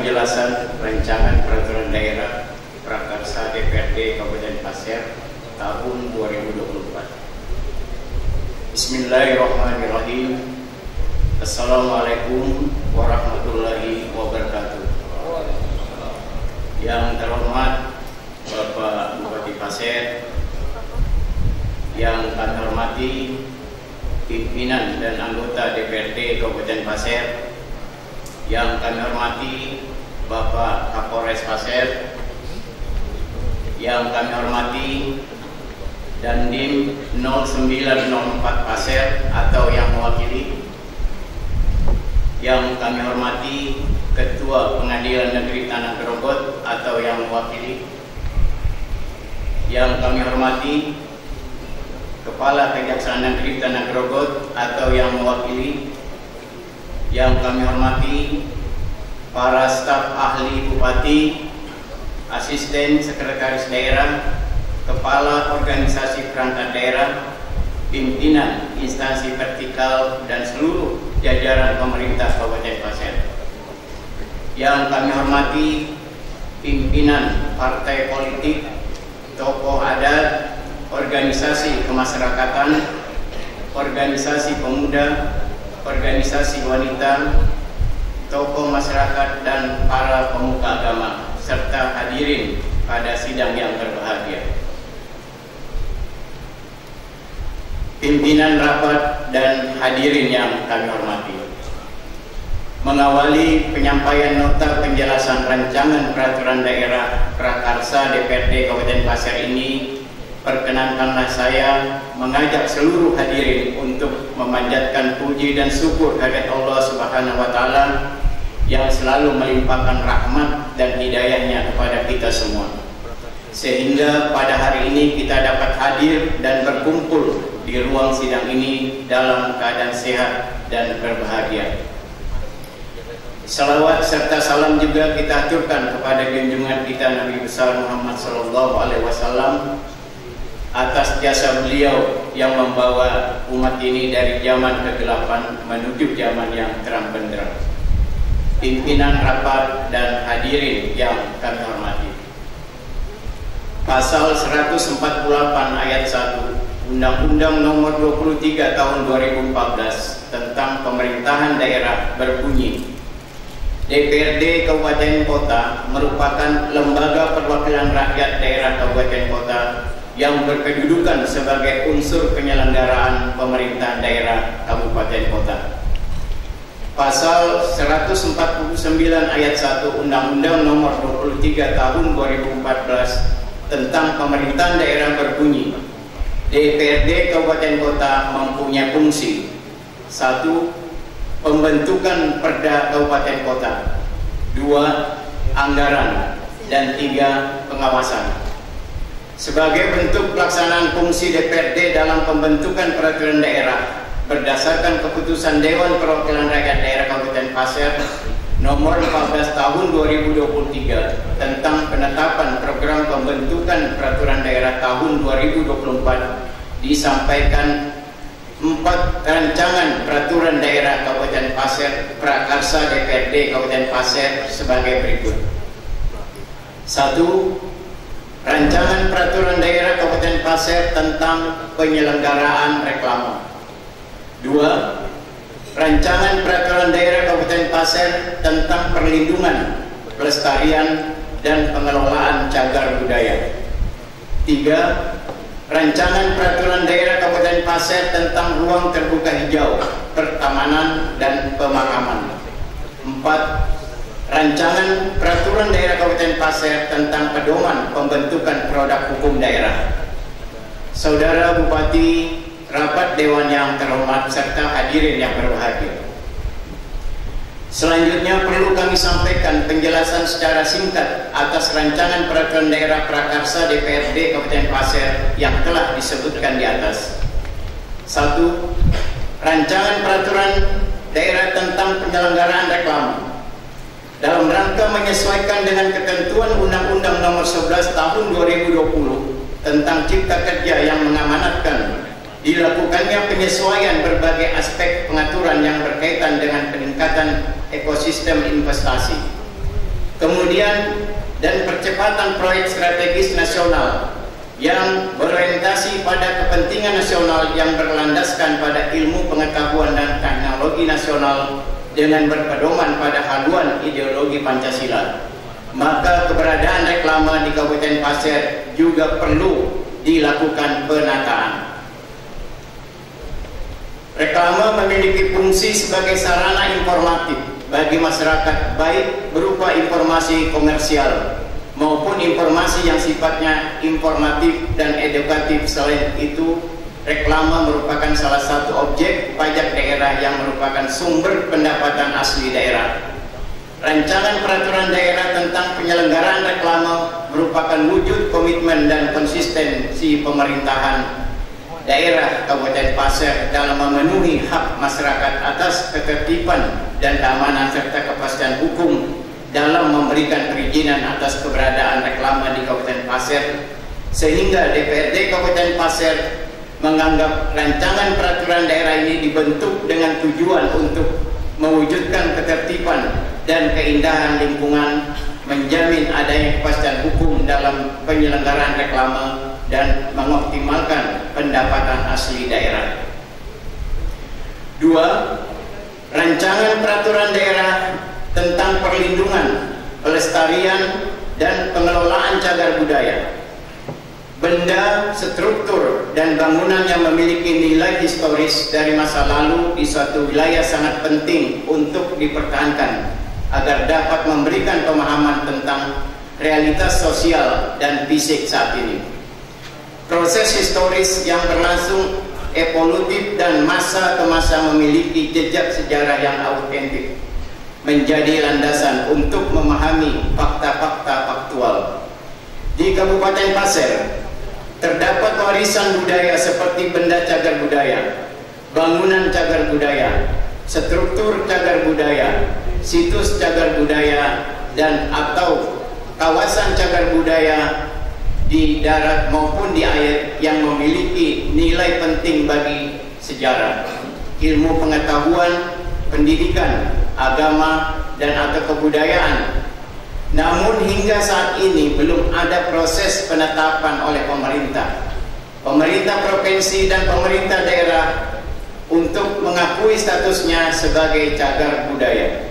[SPEAKER 5] penjelasan rancangan peraturan daerah prakarsa DPRD Kabupaten Pasir tahun 2024. Bismillahirrahmanirrahim. Assalamualaikum warahmatullahi wabarakatuh. Yang terhormat Bapak Bupati Pasir, yang kami hormati pimpinan dan anggota DPRD Kabupaten Pasir, yang kami hormati Bapak Kapolres Pasir, yang kami hormati Dandim 0904 Pasir atau yang mewakili, yang kami hormati Ketua Pengadilan Negeri Tanah Grogot atau yang mewakili, yang kami hormati Kepala Kejaksaan Negeri Tanah Grogot atau yang mewakili, yang kami hormati para staf ahli bupati, asisten sekretaris daerah, kepala organisasi perangkat daerah, pimpinan instansi vertikal dan seluruh jajaran pemerintah Kabupaten Pasir. Yang kami hormati pimpinan partai politik, tokoh adat, organisasi kemasyarakatan, organisasi pemuda, organisasi wanita, tokoh masyarakat dan para pemuka agama, serta hadirin pada sidang yang berbahagia. Pimpinan rapat dan hadirin yang kami hormati, mengawali penyampaian nota penjelasan rancangan peraturan daerah prakarsa DPRD Kabupaten Pasir ini, perkenankanlah saya mengajak seluruh hadirin untuk memanjatkan puji dan syukur kehadirat Allah Subhanahu wa Ta'ala yang selalu melimpahkan rahmat dan hidayahnya kepada kita semua, sehingga pada hari ini kita dapat hadir dan berkumpul di ruang sidang ini dalam keadaan sehat dan berbahagia. Salawat serta salam juga kita aturkan kepada junjungan kita Nabi besar Muhammad SAW atas jasa beliau yang membawa umat ini dari zaman kegelapan menuju zaman yang terang benderang. Pimpinan rapat dan hadirin yang kami hormati, Pasal 148 ayat 1 Undang-Undang Nomor 23 Tahun 2014 tentang Pemerintahan Daerah berbunyi, DPRD Kabupaten Kota merupakan lembaga perwakilan rakyat daerah kabupaten kota yang berkedudukan sebagai unsur penyelenggaraan pemerintahan daerah kabupaten kota. Pasal 149 ayat 1 Undang-Undang Nomor 23 Tahun 2014 tentang Pemerintahan Daerah berbunyi, DPRD Kabupaten Kota mempunyai fungsi: 1. Pembentukan Perda Kabupaten Kota, 2. Anggaran, dan 3. Pengawasan. Sebagai bentuk pelaksanaan fungsi DPRD dalam pembentukan peraturan daerah berdasarkan keputusan Dewan Perwakilan Rakyat Daerah Kabupaten Pasir Nomor 14 Tahun 2023 tentang penetapan program pembentukan peraturan daerah tahun 2024 disampaikan 4 rancangan peraturan daerah Kabupaten Pasir prakarsa DPRD Kabupaten Pasir sebagai berikut. 1. Rancangan peraturan daerah Kabupaten Pasir tentang penyelenggaraan reklame. 2. Rancangan peraturan daerah Kabupaten Pasir tentang perlindungan, pelestarian, dan pengelolaan cagar budaya. 3. Rancangan peraturan daerah Kabupaten Pasir tentang ruang terbuka hijau, pertamanan, dan pemakaman. 4. Rancangan peraturan daerah Kabupaten Pasir tentang pedoman pembentukan produk hukum daerah. Saudara Bupati, rapat Dewan yang terhormat, serta hadirin yang berbahagia, selanjutnya perlu kami sampaikan penjelasan secara singkat atas rancangan peraturan daerah prakarsa DPRD Kabupaten Pasir yang telah disebutkan di atas. 1. Rancangan peraturan daerah tentang penyelenggaraan reklame. Dalam rangka menyesuaikan dengan ketentuan Undang-Undang Nomor 11 Tahun 2020 tentang Cipta Kerja yang mengamanatkan dilakukannya penyesuaian berbagai aspek pengaturan yang berkaitan dengan peningkatan ekosistem investasi. kemudian dan percepatan proyek strategis nasional yang berorientasi pada kepentingan nasional yang berlandaskan pada ilmu pengetahuan dan teknologi nasional dengan berpedoman pada haluan ideologi Pancasila. Maka keberadaan reklame di Kabupaten Pasir juga perlu dilakukan penataan. Reklame memiliki fungsi sebagai sarana informatif bagi masyarakat, baik berupa informasi komersial maupun informasi yang sifatnya informatif dan edukatif. Selain itu, reklame merupakan salah satu objek pajak daerah yang merupakan sumber pendapatan asli daerah. Rancangan peraturan daerah tentang penyelenggaraan reklame merupakan wujud komitmen dan konsistensi pemerintahan daerah Kabupaten Pasir dalam memenuhi hak masyarakat atas ketertiban dan keamanan serta kepastian hukum dalam memberikan perizinan atas keberadaan reklame di Kabupaten Pasir, sehingga DPRD Kabupaten Pasir menganggap rancangan peraturan daerah ini dibentuk dengan tujuan untuk mewujudkan ketertiban dan keindahan lingkungan, menjamin adanya kepastian hukum dalam penyelenggaraan reklame dan mengoptimalkan pendapatan asli daerah. 2. Rancangan peraturan daerah tentang perlindungan, pelestarian, dan pengelolaan cagar budaya. Benda, struktur, dan bangunan yang memiliki nilai historis dari masa lalu di suatu wilayah sangat penting untuk dipertahankan agar dapat memberikan pemahaman tentang realitas sosial dan fisik saat ini. Proses historis yang berlangsung evolutif dan masa ke masa memiliki jejak sejarah yang autentik menjadi landasan untuk memahami fakta-fakta faktual. Di Kabupaten Pasir terdapat warisan budaya seperti benda cagar budaya, bangunan cagar budaya, struktur cagar budaya, situs cagar budaya, dan atau kawasan cagar budaya di darat maupun di air yang memiliki nilai penting bagi sejarah, ilmu pengetahuan, pendidikan, agama, dan atau kebudayaan. Namun hingga saat ini belum ada proses penetapan oleh pemerintah provinsi dan pemerintah daerah untuk mengakui statusnya sebagai cagar budaya.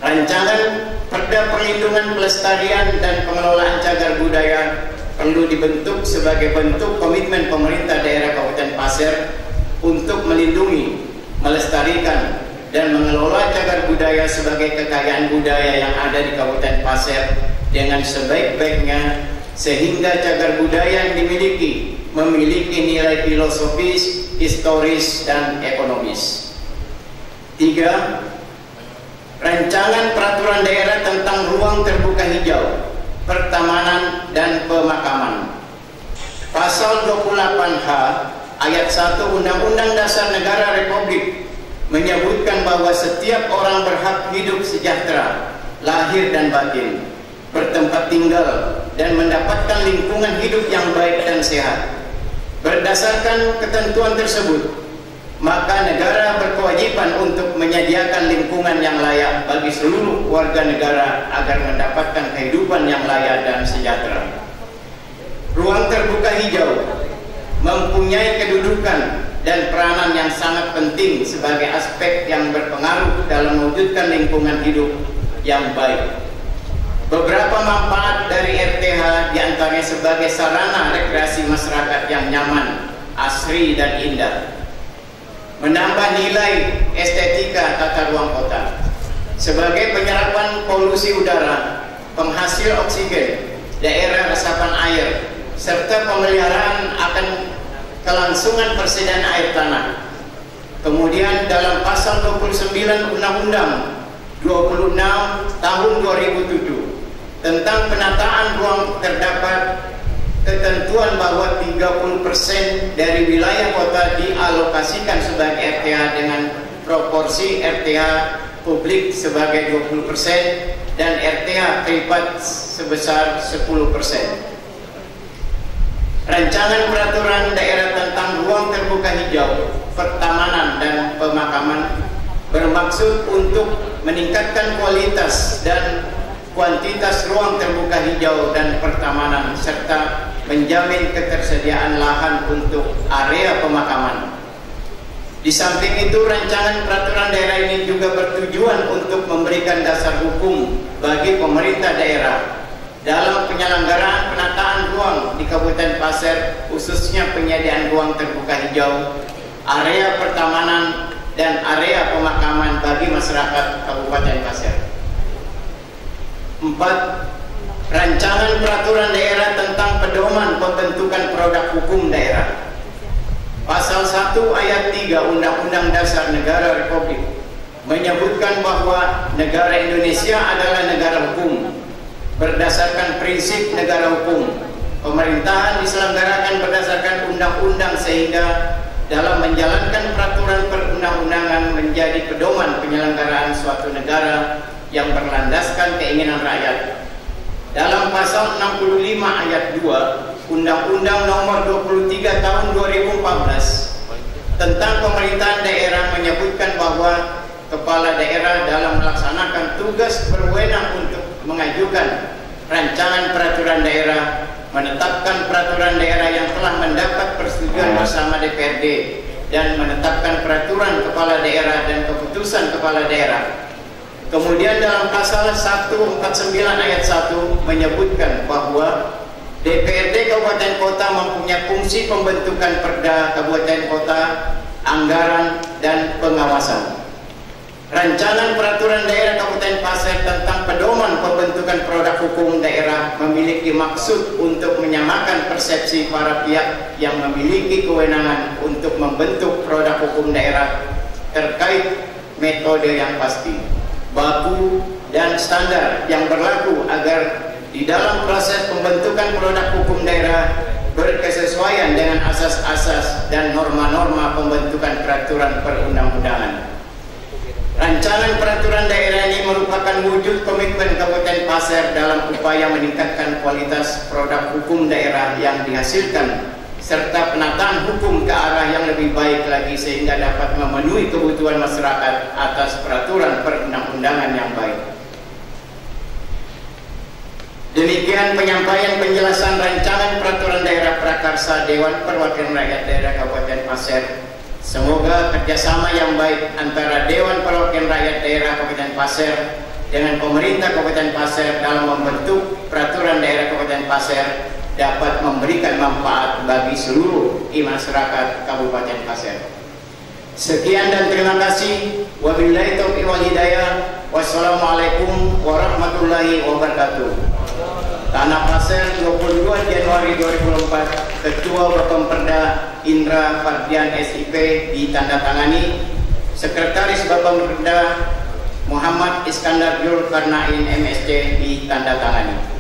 [SPEAKER 5] Rancangan Perda Perlindungan, Pelestarian, dan Pengelolaan Cagar Budaya perlu dibentuk sebagai bentuk komitmen pemerintah daerah Kabupaten Pasir untuk melindungi, melestarikan, dan mengelola cagar budaya sebagai kekayaan budaya yang ada di Kabupaten Pasir dengan sebaik-baiknya, sehingga cagar budaya yang memiliki nilai filosofis, historis, dan ekonomis. 3. Rancangan peraturan daerah tentang ruang terbuka hijau, pertamanan, dan pemakaman. Pasal 28H ayat 1 Undang-Undang Dasar Negara Republik menyebutkan bahwa setiap orang berhak hidup sejahtera, lahir dan batin, bertempat tinggal, dan mendapatkan lingkungan hidup yang baik dan sehat. Berdasarkan ketentuan tersebut, maka negara berkewajiban untuk menyediakan lingkungan yang layak bagi seluruh warga negara agar mendapatkan kehidupan yang layak dan sejahtera. Ruang terbuka hijau mempunyai kedudukan dan peranan yang sangat penting sebagai aspek yang berpengaruh dalam mewujudkan lingkungan hidup yang baik. Beberapa manfaat dari RTH diantaranya sebagai sarana rekreasi masyarakat yang nyaman, asri, dan indah, menambah nilai estetika tata ruang kota, sebagai penyerapan polusi udara, penghasil oksigen, daerah resapan air, serta pemeliharaan akan kelangsungan persediaan air tanah. Kemudian dalam pasal 29 Undang-Undang 26 tahun 2007 tentang penataan ruang terdapat ketentuan bahwa 30% dari wilayah kota dialokasikan sebagai RTH dengan proporsi RTH publik sebagai 20% dan RTH privat sebesar 10%. Rancangan peraturan daerah tentang ruang terbuka hijau, pertamanan, dan pemakaman bermaksud untuk meningkatkan kualitas dan kuantitas ruang terbuka hijau dan pertamanan, serta menjamin ketersediaan lahan untuk area pemakaman. Di samping itu, rancangan peraturan daerah ini juga bertujuan untuk memberikan dasar hukum bagi pemerintah daerah dalam penyelenggaraan penataan ruang di Kabupaten Pasir, khususnya penyediaan ruang terbuka hijau, area pertamanan, dan area pemakaman bagi masyarakat Kabupaten Pasir. 4. Rancangan peraturan daerah tentang pedoman pembentukan produk hukum daerah. Pasal 1 ayat 3 Undang-Undang Dasar Negara Republik menyebutkan bahwa negara Indonesia adalah negara hukum. Berdasarkan prinsip negara hukum, pemerintahan diselenggarakan berdasarkan undang-undang, sehingga dalam menjalankan peraturan perundang-undangan menjadi pedoman penyelenggaraan suatu negara yang berlandaskan keinginan rakyat. Dalam pasal 65 ayat 2 Undang-Undang Nomor 23 Tahun 2014 tentang pemerintahan daerah menyebutkan bahwa kepala daerah dalam melaksanakan tugas berwenang untuk mengajukan rancangan peraturan daerah, menetapkan peraturan daerah yang telah mendapat persetujuan bersama DPRD, dan menetapkan peraturan kepala daerah dan keputusan kepala daerah. Kemudian dalam pasal 149 ayat 1 menyebutkan bahwa DPRD Kabupaten Kota mempunyai fungsi pembentukan perda kabupaten kota, anggaran, dan pengawasan. Rancangan peraturan daerah Kabupaten Pasir tentang pedoman pembentukan produk hukum daerah memiliki maksud untuk menyamakan persepsi para pihak yang memiliki kewenangan untuk membentuk produk hukum daerah terkait metode yang pasti, baku, dan standar yang berlaku agar di dalam proses pembentukan produk hukum daerah berkesesuaian dengan asas-asas dan norma-norma pembentukan peraturan perundang-undangan. Rancangan peraturan daerah ini merupakan wujud komitmen Kabupaten Pasir dalam upaya meningkatkan kualitas produk hukum daerah yang dihasilkan, serta penataan hukum ke arah yang lebih baik lagi sehingga dapat memenuhi kebutuhan masyarakat atas peraturan perundang-undangan yang baik. Demikian penyampaian penjelasan rancangan peraturan daerah prakarsa Dewan Perwakilan Rakyat Daerah Kabupaten Pasir. Semoga kerjasama yang baik antara Dewan Perwakilan Rakyat Daerah Kabupaten Pasir dengan pemerintah Kabupaten Pasir dalam membentuk peraturan daerah Kabupaten Pasir dapat memberikan manfaat bagi seluruh masyarakat Kabupaten Pasir. Sekian dan terima kasih. Wabillahi taufiq wal hidayah. Wassalamualaikum warahmatullahi wabarakatuh. Tanah Pasir, 22 Januari 2004, Ketua Bapemperda Indra Fardian SIP ditandatangani, Sekretaris Bapemperda Muhammad Iskandar Julkarnain MSc ditandatangani.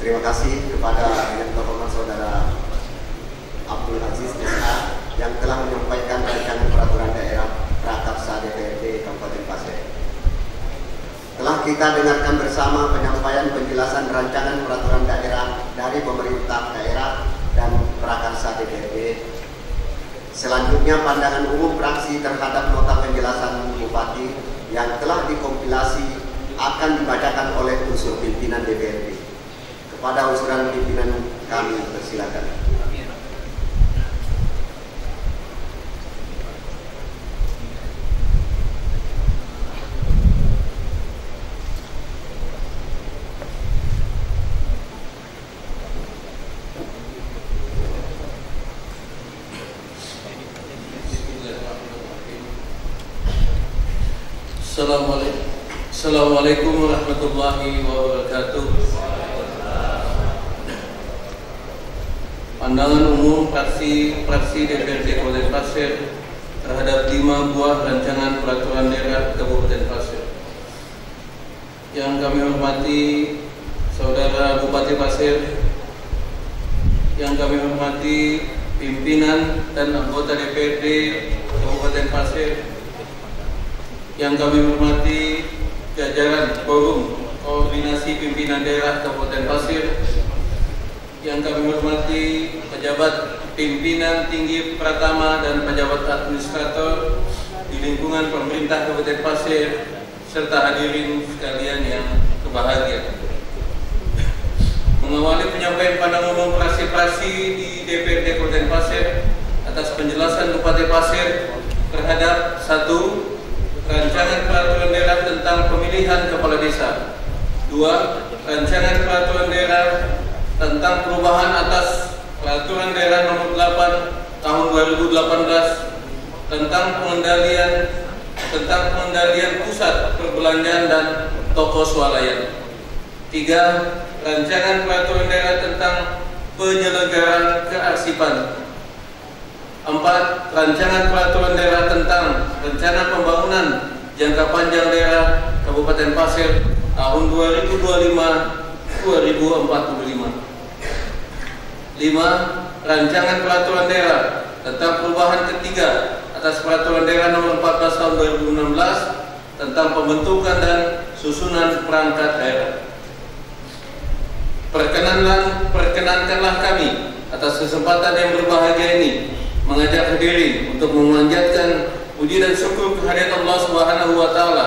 [SPEAKER 1] Terima kasih kepada yang terhormat Saudara Abdul Aziz SH yang telah menyampaikan rancangan peraturan daerah prakarsa DPRD Kabupaten Pasir. Telah kita dengarkan bersama penyampaian penjelasan rancangan peraturan daerah dari pemerintah daerah dan prakarsa DPRD. Selanjutnya pandangan umum fraksi terhadap nota penjelasan Bupati yang telah dikompilasi akan dibacakan oleh unsur pimpinan DPRD. Pada usulan pimpinan kami persilakan.
[SPEAKER 6] Assalamualaikum warahmatullahi wabarakatuh. Pandangan umum fraksi DPRD Kabupaten Pasir terhadap 5 buah rancangan peraturan daerah Kabupaten Pasir. Yang kami hormati Saudara Bupati Pasir, yang kami hormati pimpinan dan anggota DPRD Kabupaten Pasir, yang kami hormati jajaran Forum Koordinasi Pimpinan Daerah Kabupaten Pasir, yang kami hormati pejabat pimpinan tinggi Pratama dan pejabat administrator di lingkungan pemerintah Kabupaten Pasir, serta hadirin sekalian yang berbahagia. Mengawali penyampaian pandangan umum fraksi-fraksi di DPRD Kabupaten Pasir atas penjelasan Bupati Pasir terhadap 1. Rancangan peraturan daerah tentang pemilihan kepala desa. 2. Rancangan peraturan daerah tentang perubahan atas peraturan daerah nomor 8 tahun 2018 tentang pengendalian pusat perbelanjaan dan toko swalayan. 3. Rancangan peraturan daerah tentang penyelenggaraan kearsipan. 4. Rancangan peraturan daerah tentang rencana pembangunan jangka panjang daerah Kabupaten Pasir tahun 2025-2045. 5. Rancangan peraturan daerah tentang perubahan ketiga atas peraturan daerah nomor 14 tahun 2016 tentang pembentukan dan susunan perangkat daerah. Perkenankanlah kami atas kesempatan yang berbahagia ini mengajak hadirin untuk memanjatkan puji dan syukur kehadirat Allah Subhanahu wa taala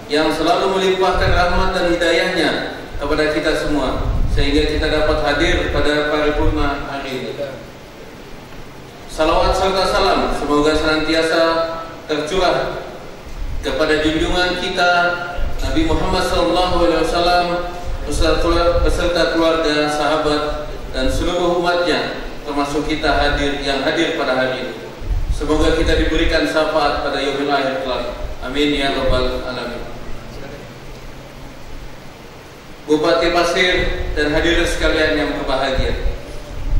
[SPEAKER 6] yang selalu melimpahkan rahmat dan hidayahnya kepada kita semua sehingga kita dapat hadir pada paripurna hari ini. Salawat serta salam semoga senantiasa tercurah kepada junjungan kita Nabi Muhammad SAW beserta keluarga, sahabat dan seluruh umatnya, termasuk kita yang hadir pada hari ini. Semoga kita diberikan syafaat pada yaumil akhir kelak. Amin ya rabbal alamin. Bupati Pasir dan hadirin sekalian yang berbahagia,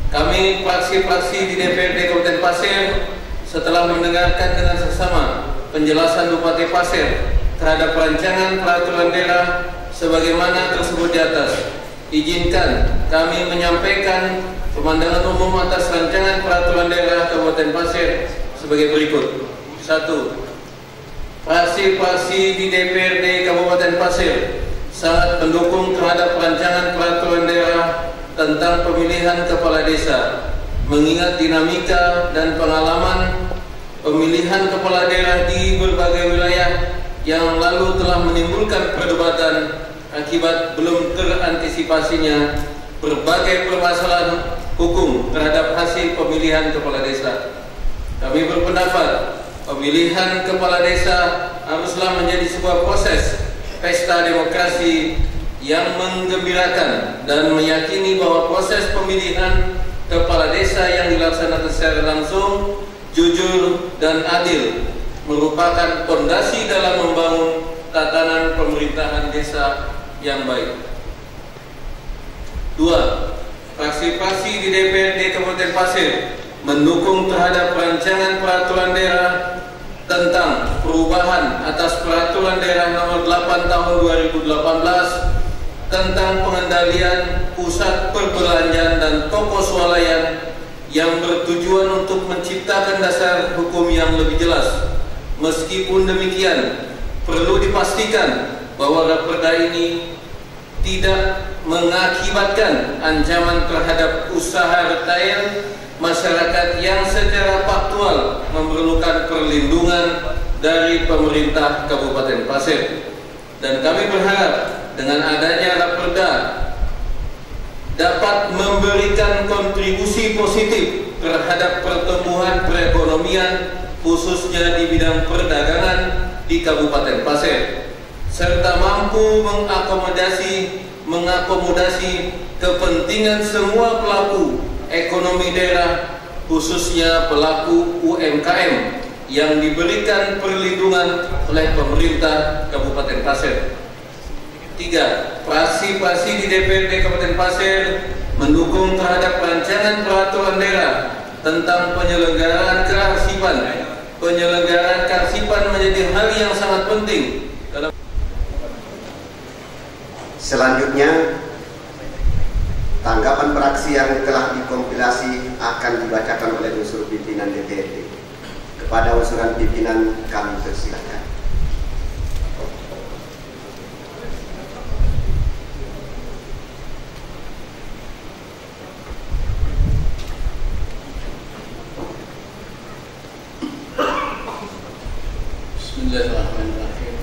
[SPEAKER 6] kami fraksi-fraksi di DPRD Kabupaten Pasir setelah mendengarkan dengan seksama penjelasan Bupati Pasir terhadap rancangan peraturan daerah sebagaimana tersebut di atas, izinkan kami menyampaikan pemandangan umum atas rancangan peraturan daerah Kabupaten Pasir sebagai berikut. 1. Fraksi-fraksi di DPRD Kabupaten Pasir sangat mendukung terhadap rancangan peraturan daerah tentang pemilihan kepala desa, mengingat dinamika dan pengalaman pemilihan kepala daerah di berbagai wilayah yang lalu telah menimbulkan perdebatan akibat belum terantisipasinya berbagai permasalahan hukum terhadap hasil pemilihan kepala desa. Kami berpendapat pemilihan kepala desa haruslah menjadi sebuah proses pesta demokrasi yang menggembirakan dan meyakini bahwa proses pemilihan kepala desa yang dilaksanakan secara langsung, jujur dan adil merupakan fondasi dalam membangun tatanan pemerintahan desa yang baik. 2. Fraksi-fraksi di DPRD Kabupaten Pasir mendukung terhadap rancangan peraturan daerah tentang perubahan atas peraturan daerah nomor 8 tahun 2018 tentang pengendalian pusat perbelanjaan dan toko swalayan yang bertujuan untuk menciptakan dasar hukum yang lebih jelas. Meskipun demikian, perlu dipastikan bahwa raperda ini tidak mengakibatkan ancaman terhadap usaha retail masyarakat yang secara faktual memerlukan perlindungan dari pemerintah Kabupaten Pasir. Dan kami berharap dengan adanya raperda dapat memberikan kontribusi positif terhadap pertumbuhan perekonomian khususnya di bidang perdagangan di Kabupaten Pasir, serta mampu mengakomodasi kepentingan semua pelaku ekonomi daerah khususnya pelaku UMKM yang diberikan perlindungan oleh pemerintah Kabupaten Pasir. 3. Fraksi-fraksi di DPRD Kabupaten Pasir mendukung terhadap rancangan peraturan daerah tentang penyelenggaraan kearsipan. Penyelenggaraan kearsipan menjadi hal yang sangat penting dalam.
[SPEAKER 1] Selanjutnya, tanggapan fraksi yang telah dikompilasi akan dibacakan oleh unsur pimpinan DPRD. Kepada unsuran pimpinan kami persilakan.
[SPEAKER 6] Bismillahirrahmanirrahim.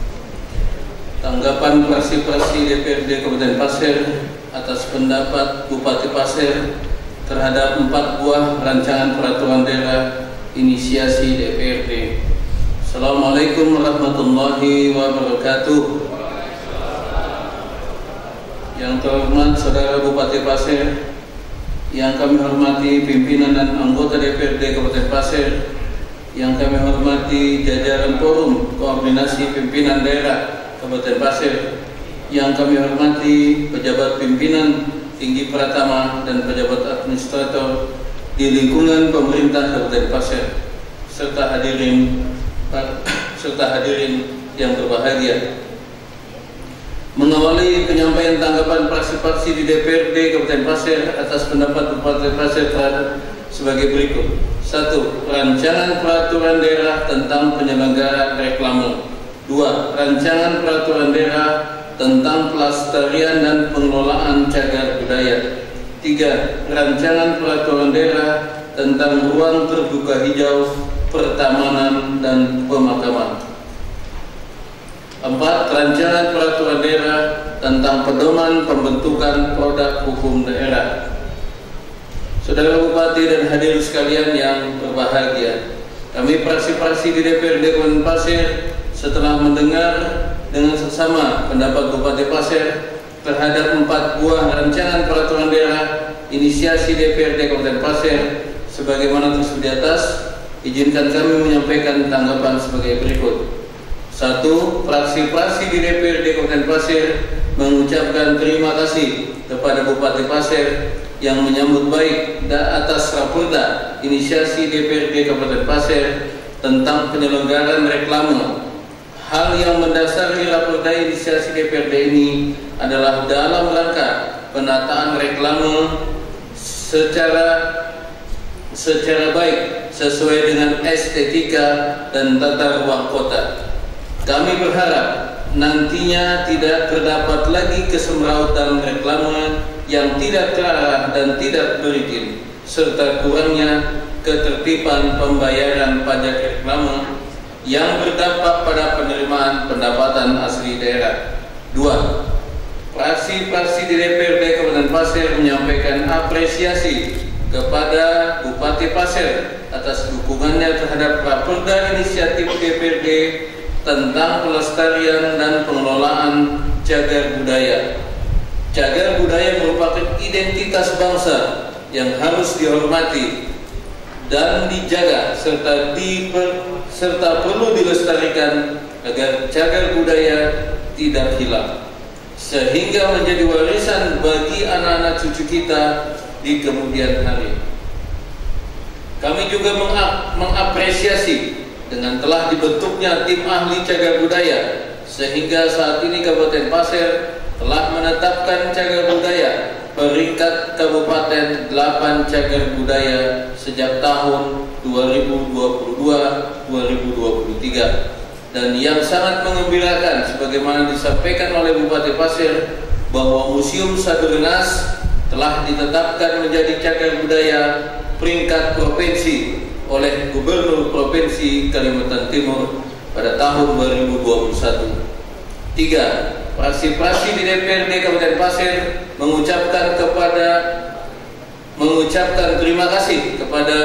[SPEAKER 6] Tanggapan fraksi-fraksi DPRD Kabupaten Pasir atas pendapat Bupati Pasir terhadap 4 buah rancangan peraturan daerah inisiasi DPRD. Assalamualaikum warahmatullahi wabarakatuh. Yang terhormat Saudara Bupati Pasir, yang kami hormati pimpinan dan anggota DPRD Kabupaten Pasir, yang kami hormati jajaran Forum Koordinasi Pimpinan Daerah Kabupaten Pasir, yang kami hormati pejabat pimpinan tinggi Pratama dan pejabat administrator di lingkungan pemerintah Kabupaten Pasir, serta hadirin yang berbahagia. Mengawali penyampaian tanggapan fraksi-fraksi di DPRD Kabupaten Pasir atas pendapat Bupati Pasir terhadap sebagai berikut. 1. Rancangan peraturan daerah tentang penyelenggaraan reklame. 2. Rancangan peraturan daerah tentang pelestarian dan pengelolaan cagar budaya. 3. Rancangan peraturan daerah tentang ruang terbuka hijau, pertamanan dan pemakaman. 4. Rancangan peraturan daerah tentang pedoman pembentukan produk hukum daerah. Saudara Bupati dan hadirin sekalian yang berbahagia, kami fraksi-fraksi di DPRD Kabupaten Pasir setelah mendengar dengan seksama pendapat Bupati Pasir terhadap 4 buah rancangan peraturan daerah inisiasi DPRD Kabupaten Pasir sebagaimana tersebut di atas, izinkan kami menyampaikan tanggapan sebagai berikut. 1. Fraksi-fraksi di DPRD Kabupaten Pasir mengucapkan terima kasih kepada Bupati Pasir yang menyambut baik atas raperda inisiasi DPRD Kabupaten Pasir tentang penyelenggaraan reklame. Hal yang mendasari raperda inisiasi DPRD ini adalah dalam rangka penataan reklame secara baik sesuai dengan estetika dan tata ruang kota. Kami berharap nantinya tidak terdapat lagi kesemrautan reklame yang tidak terarah dan tidak berizin, serta kurangnya ketertiban pembayaran pajak reklame yang berdampak pada penerimaan pendapatan asli daerah. 2. Fraksi-fraksi di DPRD Kabupaten Pasir menyampaikan apresiasi kepada Bupati Pasir atas dukungannya terhadap raperda inisiatif DPRD tentang pelestarian dan pengelolaan cagar budaya. Cagar budaya merupakan identitas bangsa yang harus dihormati dan dijaga serta perlu dilestarikan agar cagar budaya tidak hilang, sehingga menjadi warisan bagi anak-anak cucu kita di kemudian hari. Kami juga mengapresiasi dengan telah dibentuknya tim ahli cagar budaya, sehingga saat ini Kabupaten Pasir telah menetapkan cagar budaya peringkat Kabupaten 8 cagar budaya sejak tahun 2022-2023. Dan yang sangat mengembirakan sebagaimana disampaikan oleh Bupati Pasir bahwa Museum Saderenas telah ditetapkan menjadi cagar budaya peringkat provinsi oleh Gubernur Provinsi Kalimantan Timur pada tahun 2021. 3. Fraksi-fraksi di DPRD Kabupaten Pasir mengucapkan terima kasih kepada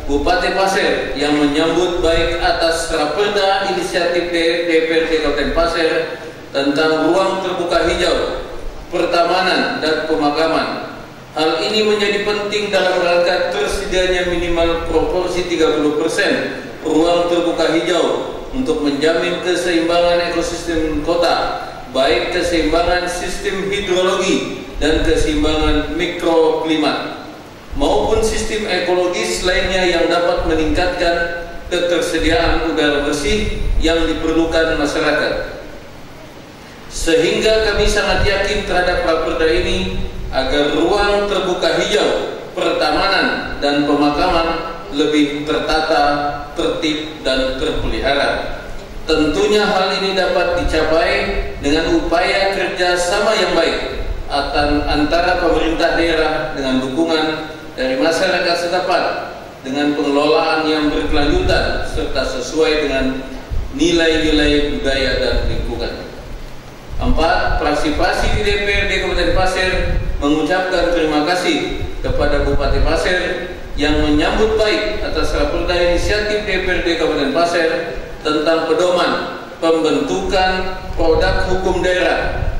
[SPEAKER 6] Bupati Pasir yang menyambut baik atas raperda inisiatif DPRD Kabupaten Pasir tentang ruang terbuka hijau, pertamanan dan pemakaman. Hal ini menjadi penting dalam rangka tersedianya minimal proporsi 30% ruang terbuka hijau untuk menjamin keseimbangan ekosistem kota, baik keseimbangan sistem hidrologi, dan keseimbangan mikroklimat maupun sistem ekologis lainnya yang dapat meningkatkan ketersediaan udara bersih yang diperlukan masyarakat. Sehingga kami sangat yakin terhadap raperda ini agar ruang terbuka hijau, pertamanan dan pemakaman lebih tertata, tertib dan terpelihara. Tentunya hal ini dapat dicapai dengan upaya kerjasama yang baik antara pemerintah daerah dengan dukungan dari masyarakat setempat dengan pengelolaan yang berkelanjutan serta sesuai dengan nilai-nilai budaya dan lingkungan. 4. Partisipasi di DPRD Kabupaten Pasir mengucapkan terima kasih kepada Bupati Pasir yang menyambut baik atas raperda inisiatif DPRD Kabupaten Pasir tentang pedoman pembentukan produk hukum daerah.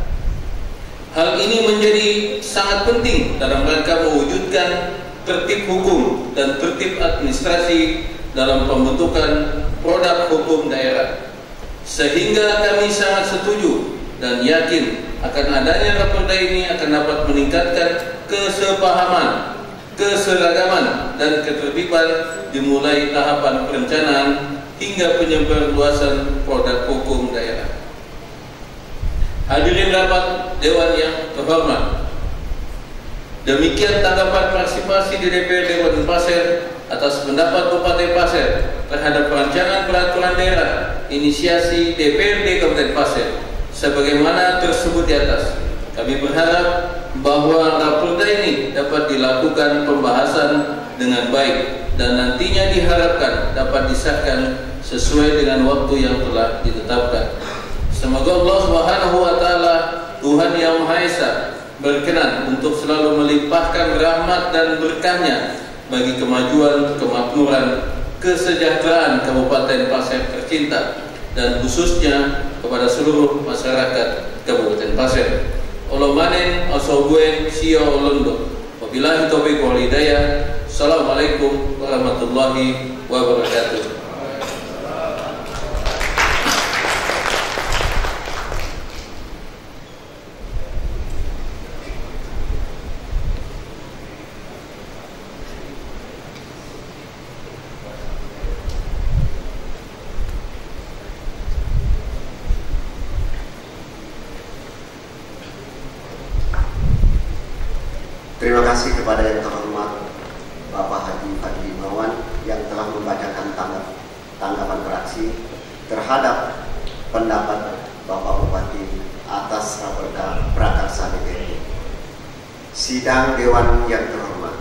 [SPEAKER 6] Hal ini menjadi sangat penting dalam rangka mewujudkan tertib hukum dan tertib administrasi dalam pembentukan produk hukum daerah. Sehingga kami sangat setuju dan yakin akan adanya raperda ini akan dapat meningkatkan kesepahaman, keseragaman dan ketertiban dimulai tahapan perencanaan hingga penyebarluasan produk hukum daerah. Hadirin rapat Dewan yang terhormat, demikian tanggapan partisipasi di DPRD Kabupaten Pasir atas pendapat Bupati Pasir terhadap rancangan peraturan daerah inisiasi DPRD Kabupaten Pasir. Sebagaimana tersebut di atas, kami berharap bahwa raperda ini dapat dilakukan pembahasan dengan baik dan nantinya diharapkan dapat disahkan sesuai dengan waktu yang telah ditetapkan. Semoga Allah Subhanahu wa Ta'ala, Tuhan yang Maha Esa, berkenan untuk selalu melimpahkan rahmat dan berkahnya bagi kemajuan, kemakmuran, kesejahteraan Kabupaten Pasir tercinta dan khususnya kepada seluruh masyarakat Kabupaten Pasir. Allah manen asobuen sio londo. Wabillahi taufiq wal hidayah. Assalamualaikum warahmatullahi wabarakatuh.
[SPEAKER 1] Terima kasih kepada yang terhormat Bapak Haji Fadli Imawan yang telah membacakan tanggapan fraksi terhadap pendapat Bapak Bupati atas raperda prakarsa DPRD. Sidang Dewan yang terhormat,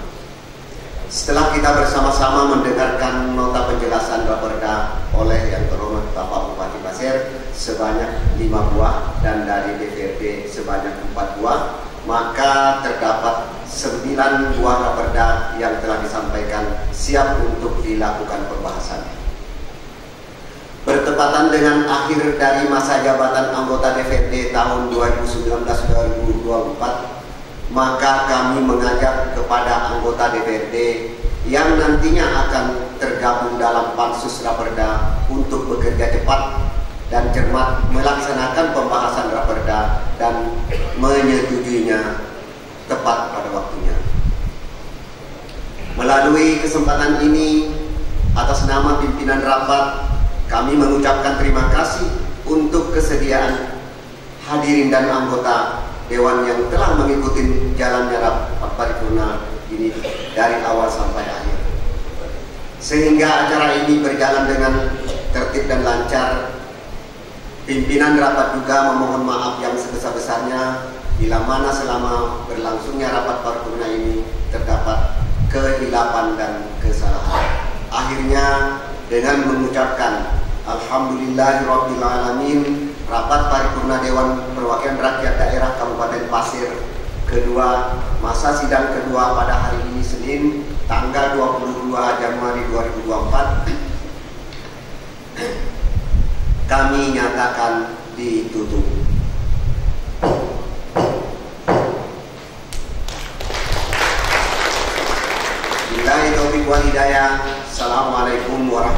[SPEAKER 1] setelah kita bersama-sama mendengarkan nota penjelasan raperda oleh yang terhormat Bapak Bupati Pasir sebanyak 5 buah dan dari DPRD sebanyak 4 buah, maka terdapat 9 buah raperda yang telah disampaikan siap untuk dilakukan pembahasan. Bertepatan dengan akhir dari masa jabatan anggota DPRD tahun 2019-2024, maka kami mengajak kepada anggota DPRD yang nantinya akan tergabung dalam pansus raperda untuk bekerja cepat dan cermat melaksanakan pembahasan raperda dan menyetujuinya tepat pada waktunya. Melalui kesempatan ini, atas nama pimpinan rapat, kami mengucapkan terima kasih untuk kesediaan hadirin dan anggota Dewan yang telah mengikuti jalannya rapat paripurna ini dari awal sampai akhir, sehingga acara ini berjalan dengan tertib dan lancar. Pimpinan rapat juga memohon maaf yang sebesar-besarnya bila mana selama berlangsungnya rapat paripurna ini terdapat kehilapan dan kesalahan. Akhirnya dengan mengucapkan Alhamdulillahirabbil alamin, rapat paripurna Dewan Perwakilan Rakyat Daerah Kabupaten Pasir kedua, masa sidang kedua pada hari ini Senin tanggal 22 Januari 2024 kami nyatakan ditutup. Billahi taufiq wal hidayah. Assalamualaikum warahmatullahi